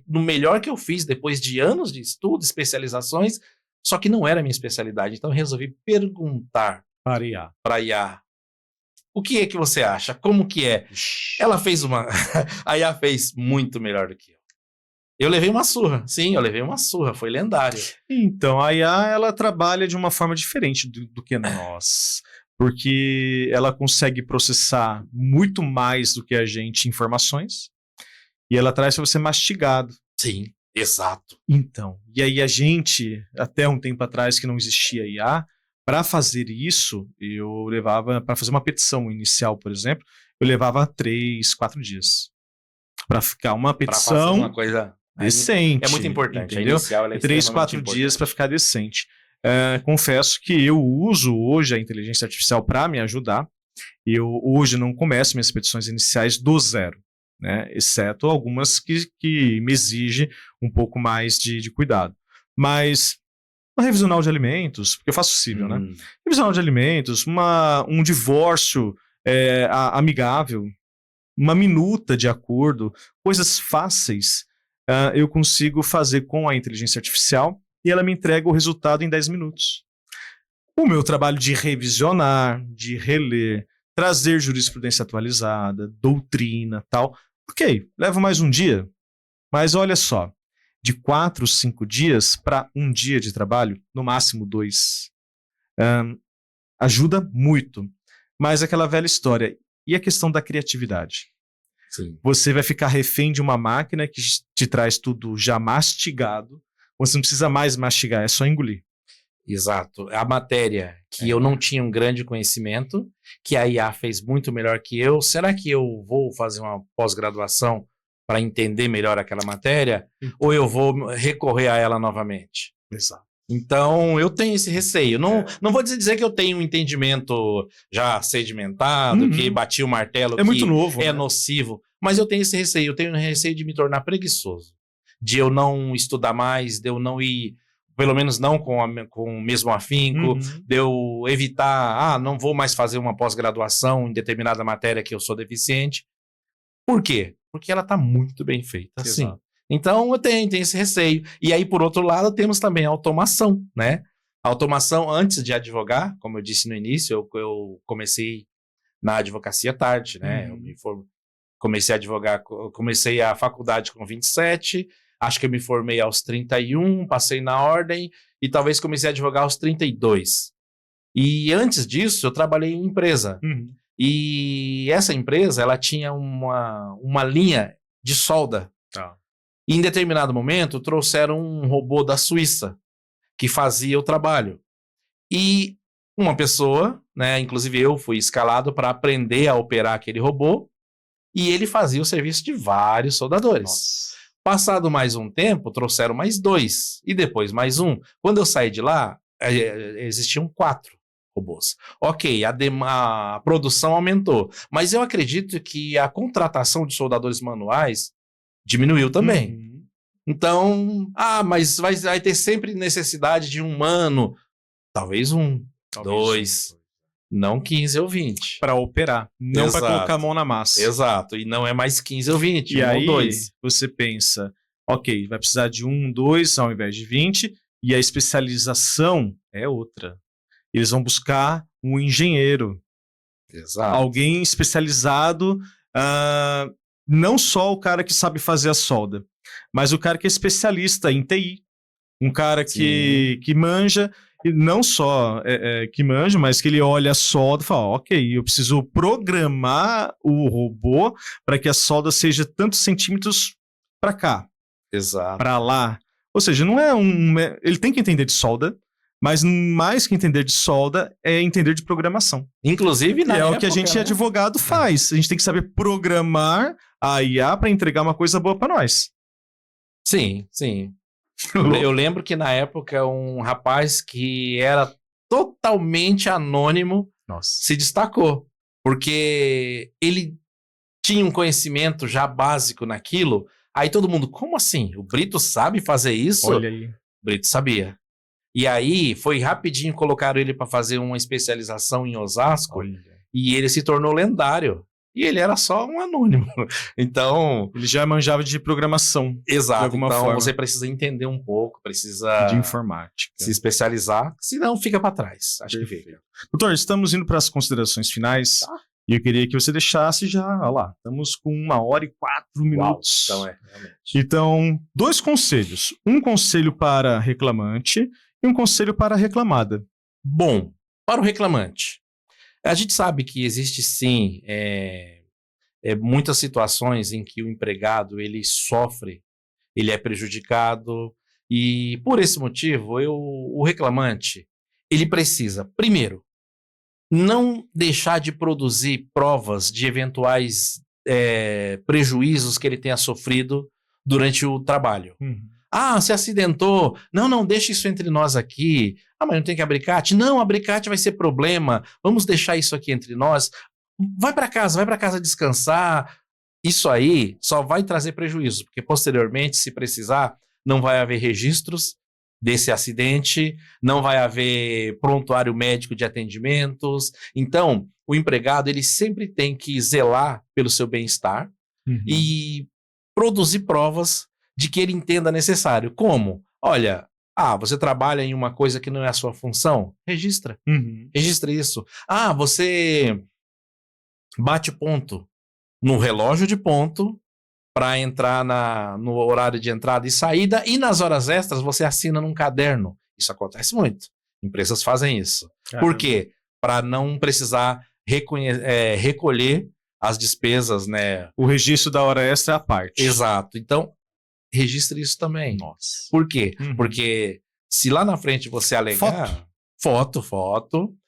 do melhor que eu fiz, depois de anos de estudo, especializações, só que não era a minha especialidade. Então, eu resolvi perguntar para a IA. O que é que você acha? Como que é? Ela fez a IA fez muito melhor do que eu. Eu levei uma surra. Sim, eu levei uma surra. Foi lendário. Então, a IA, ela trabalha de uma forma diferente do que nós. Porque ela consegue processar muito mais do que a gente informações. E ela traz para você mastigado. Sim, exato. Então, e aí a gente, até um tempo atrás que não existia IA, para fazer isso, eu levava, para fazer uma petição inicial, por exemplo, eu levava 3, 4 dias. Para ficar uma petição pra fazer uma coisa decente. É muito importante. Entendeu? A inicial, ela é 3, 4 dias para ficar decente. Confesso que eu uso hoje a inteligência artificial para me ajudar. Eu hoje não começo minhas petições iniciais do zero, né? Exceto algumas que me exigem um pouco mais de cuidado. Mas uma revisional de alimentos, porque eu faço cível, né? Revisional de alimentos, um divórcio amigável, uma minuta de acordo, coisas fáceis, eu consigo fazer com a inteligência artificial e ela me entrega o resultado em 10 minutos. O meu trabalho de revisionar, de reler, trazer jurisprudência atualizada, doutrina, tal, ok, leva mais um dia, mas olha só, de 4, 5 dias para um dia de trabalho, no máximo 2, ajuda muito. Mas aquela velha história, e a questão da criatividade? Sim. Você vai ficar refém de uma máquina que te traz tudo já mastigado, você não precisa mais mastigar, é só engolir. Exato. A matéria que eu não tinha um grande conhecimento, que a IA fez muito melhor que eu, será que eu vou fazer uma pós-graduação para entender melhor aquela matéria? Ou eu vou recorrer a ela novamente? Exato. Então, eu tenho esse receio. Não vou dizer que eu tenho um entendimento já sedimentado, que bati o martelo, que muito novo, é nocivo. Mas eu tenho esse receio. Eu tenho receio de me tornar preguiçoso. De eu não estudar mais, de eu não ir, pelo menos não com o mesmo afinco, de eu evitar, não vou mais fazer uma pós-graduação em determinada matéria que eu sou deficiente. Por quê? Porque ela está muito bem feita. Assim. Então, eu tenho esse receio. E aí, por outro lado, temos também a automação, né? A automação, antes de advogar, como eu disse no início, eu comecei na advocacia tarde, né? Eu comecei a advogar, comecei a faculdade com 27, acho que eu me formei aos 31, passei na ordem e talvez comecei a advogar aos 32. E antes disso, eu trabalhei em empresa. E essa empresa, ela tinha uma linha de solda. E em determinado momento, trouxeram um robô da Suíça que fazia o trabalho. E uma pessoa, né, inclusive eu fui escalado para aprender a operar aquele robô, e ele fazia o serviço de vários soldadores. Nossa. Passado mais um tempo, trouxeram mais 2, e depois mais um. Quando eu saí de lá, existiam 4 robôs. Ok, a produção aumentou, mas eu acredito que a contratação de soldadores manuais diminuiu também. Então, mas vai ter sempre necessidade de um humano, talvez 2, não 15 ou 20. Para operar, não para colocar a mão na massa. Exato, e não é mais 15 ou 20, e aí, ou 2. Você pensa, ok, vai precisar de 1, 2 ao invés de 20, e a especialização é outra. Eles vão buscar um engenheiro. Exato. Alguém especializado, não só o cara que sabe fazer a solda, mas o cara que é especialista em TI. Um cara que manja, e não só que manja, mas que ele olha a solda e fala, ok, eu preciso programar o robô para que a solda seja tantos centímetros para cá. Exato. Para lá. Ou seja, não é ele tem que entender de solda, mas mais que entender de solda é entender de programação. Inclusive, na época, o que a gente, advogado, faz. A gente tem que saber programar a IA para entregar uma coisa boa para nós. Sim. Eu lembro que na época um rapaz que era totalmente anônimo se destacou, porque ele tinha um conhecimento já básico naquilo. Aí todo mundo, como assim? O Brito sabe fazer isso? Olha aí. O Brito sabia. E aí foi rapidinho, colocaram ele para fazer uma especialização em Osasco. E ele se tornou lendário. E ele era só um anônimo. Então... Ele já manjava de programação. Exato. De alguma então forma. Você precisa entender um pouco, precisa... De informática. Se especializar, senão fica para trás. Acho que fica. Doutor, estamos indo para as considerações finais. E eu queria que você deixasse já, olha lá, estamos com 1h04. Então realmente. Então, 2 conselhos. Um conselho para reclamante e um conselho para reclamada. Bom, para o reclamante, a gente sabe que existe sim muitas situações em que o empregado ele sofre, ele é prejudicado, e por esse motivo, o reclamante, ele precisa, primeiro, não deixar de produzir provas de eventuais prejuízos que ele tenha sofrido durante o trabalho. Ah, se acidentou. Não, deixa isso entre nós aqui. Ah, mas não tem que abricate? Não, abricate vai ser problema. Vamos deixar isso aqui entre nós. Vai para casa descansar. Isso aí só vai trazer prejuízo, porque posteriormente, se precisar, não vai haver registros desse acidente, não vai haver prontuário médico de atendimentos. Então, o empregado ele sempre tem que zelar pelo seu bem-estar e produzir provas de que ele entenda necessário. Como? Olha, você trabalha em uma coisa que não é a sua função? Registra. Registra isso. Você bate ponto no relógio de ponto para entrar no horário de entrada e saída, e nas horas extras você assina num caderno. Isso acontece muito. Empresas fazem isso. Caramba. Por quê? Para não precisar recolher as despesas, né? O registro da hora extra é a parte. Exato. Então, registre isso também. Nossa. Por quê? Porque se lá na frente você alegar... Foto.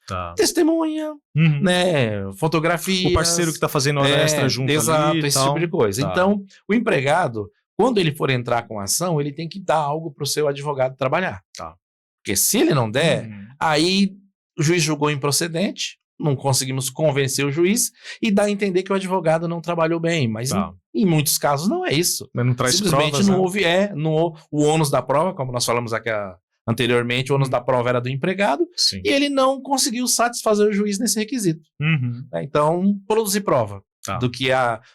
Tá. Testemunha, né? Fotografia. O parceiro que está fazendo hora extra junto exato, ali. Esse tipo de coisa. Tá. Então, o empregado, quando ele for entrar com a ação, ele tem que dar algo para o seu advogado trabalhar. Tá. Porque se ele não der, aí o juiz julgou improcedente, não conseguimos convencer o juiz e dá a entender que o advogado não trabalhou bem. Mas em muitos casos não é isso. Mas não traz simplesmente provas, não houve o ônus da prova, como nós falamos aqui anteriormente, o ônus da prova era do empregado. Sim. E ele não conseguiu satisfazer o juiz nesse requisito. Então, produzir prova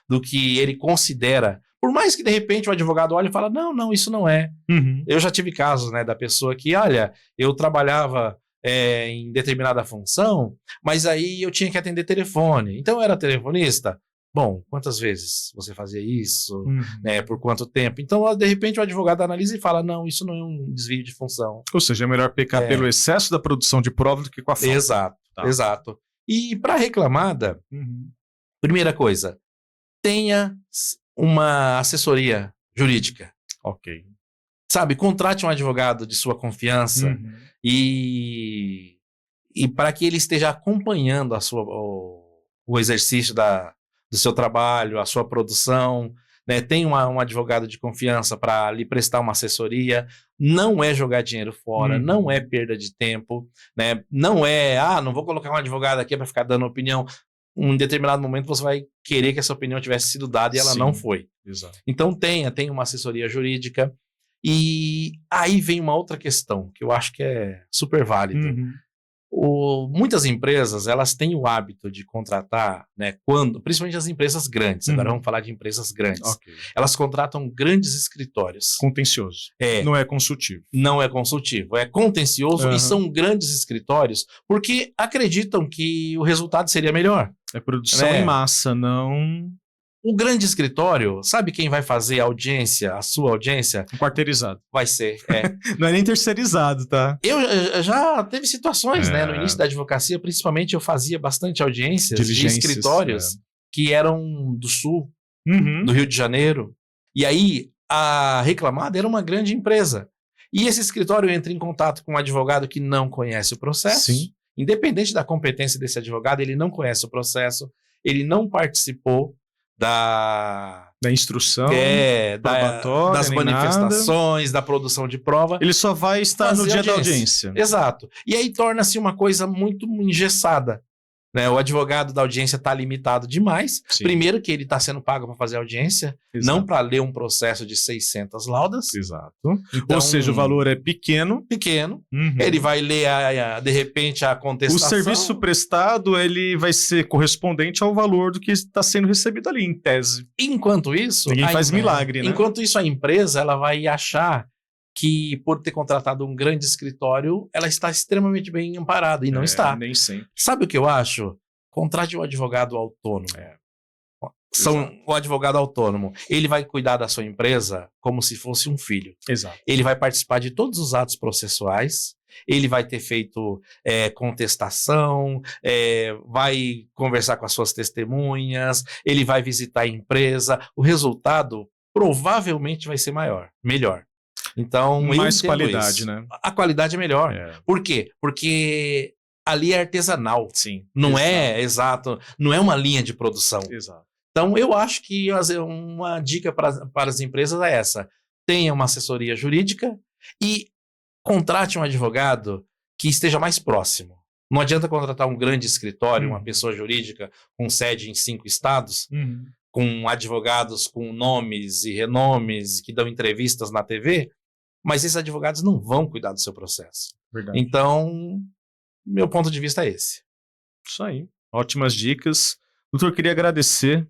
do que ele considera. Por mais que, de repente, o advogado olhe e fala, não, isso não é. Eu já tive casos, né, da pessoa que, olha, eu trabalhava em determinada função, mas aí eu tinha que atender telefone. Então, eu era telefonista. Bom, quantas vezes você fazia isso? Né, por quanto tempo? Então, de repente, o advogado analisa e fala, não, isso não é um desvio de função. Ou seja, é melhor pecar pelo excesso da produção de prova do que com a falta. Exato. E para reclamada, primeira coisa, tenha uma assessoria jurídica. Ok. Sabe, contrate um advogado de sua confiança e para que ele esteja acompanhando o exercício do seu trabalho, a sua produção, né? Tem um advogado de confiança para lhe prestar uma assessoria. Não é jogar dinheiro fora, não é perda de tempo, né? Não é, não vou colocar um advogado aqui para ficar dando opinião. Em determinado momento você vai querer que essa opinião tivesse sido dada e ela não foi. Exato. Então tenha uma assessoria jurídica. E aí vem uma outra questão que eu acho que é super válida. Muitas empresas, elas têm o hábito de contratar, né, principalmente as empresas grandes, agora vamos falar de empresas grandes. Okay. Elas contratam grandes escritórios. Contencioso. Não é consultivo. Não é consultivo, é contencioso e são grandes escritórios porque acreditam que o resultado seria melhor. É produção em massa, não... O grande escritório, sabe quem vai fazer a sua audiência? Quarteirizado. Vai ser, Não é nem terceirizado, tá? Eu já teve situações, né? No início da advocacia, principalmente, eu fazia bastante audiências de escritórios que eram do Sul, do Rio de Janeiro. E aí, a reclamada era uma grande empresa. E esse escritório entra em contato com um advogado que não conhece o processo. Sim. Independente da competência desse advogado, ele não conhece o processo, ele não participou da instrução, das manifestações, da produção de prova. Ele só vai estar no dia da audiência. Exato. E aí torna-se uma coisa muito engessada. Né? O advogado da audiência está limitado demais. Sim. Primeiro que ele está sendo pago para fazer audiência, não para ler um processo de 600 laudas. Exato. Então, ou seja, o valor é pequeno. Ele vai ler, de repente, a contestação. O serviço prestado ele vai ser correspondente ao valor do que está sendo recebido ali, em tese. Enquanto isso... Ninguém faz milagre, né? Enquanto isso, a empresa ela vai achar que por ter contratado um grande escritório, ela está extremamente bem amparada, e não está. Nem sempre. Sabe o que eu acho? Contrate um advogado autônomo. Exato. O advogado autônomo, ele vai cuidar da sua empresa como se fosse um filho. Exato. Ele vai participar de todos os atos processuais, ele vai ter feito contestação, vai conversar com as suas testemunhas, ele vai visitar a empresa. O resultado provavelmente vai ser melhor. Então, mais qualidade, né? A qualidade é melhor. Por quê? Porque ali é artesanal. Sim. Não é exato, não é uma linha de produção. Exato. Então, eu acho que uma dica para as empresas é essa. Tenha uma assessoria jurídica e contrate um advogado que esteja mais próximo. Não adianta contratar um grande escritório, uma pessoa jurídica com sede em 5 estados, com advogados com nomes e renomes que dão entrevistas na TV, mas esses advogados não vão cuidar do seu processo. Verdade. Então, meu ponto de vista é esse. Isso aí. Ótimas dicas. Doutor, queria agradecer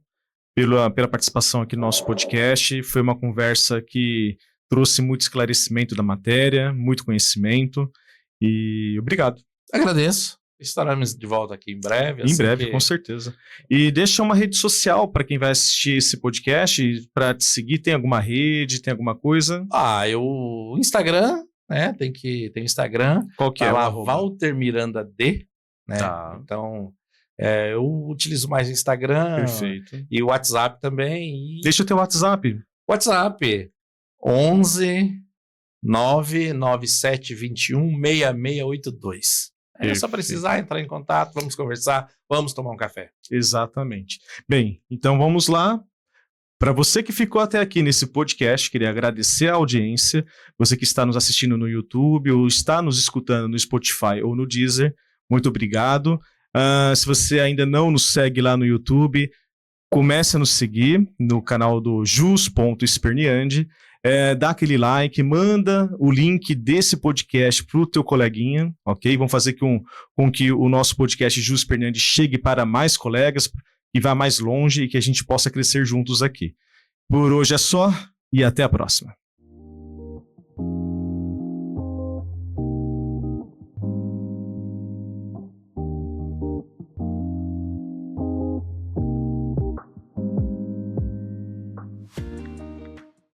pela participação aqui no nosso podcast. Foi uma conversa que trouxe muito esclarecimento da matéria, muito conhecimento, e obrigado. Agradeço. Estaremos de volta aqui em breve. Em breve, com certeza. E deixa uma rede social para quem vai assistir esse podcast, para te seguir. Tem alguma rede, tem alguma coisa? O Instagram, né? Tem o Instagram. Qual que tá é? Lá, Walter Miranda D, né? Tá. Então, eu utilizo mais o Instagram. Perfeito. E o WhatsApp também. Deixa o teu WhatsApp. WhatsApp 11 99721 6682. É só precisar entrar em contato, vamos conversar, vamos tomar um café. Exatamente. Bem, então vamos lá. Para você que ficou até aqui nesse podcast, queria agradecer a audiência. Você que está nos assistindo no YouTube ou está nos escutando no Spotify ou no Deezer, muito obrigado. Se você ainda não nos segue lá no YouTube, comece a nos seguir no canal do jus.esperniandi. Dá aquele like, manda o link desse podcast para o teu coleguinha, ok? Vamos fazer com que o nosso podcast Jus Esperniandi chegue para mais colegas e vá mais longe e que a gente possa crescer juntos aqui. Por hoje é só e até a próxima.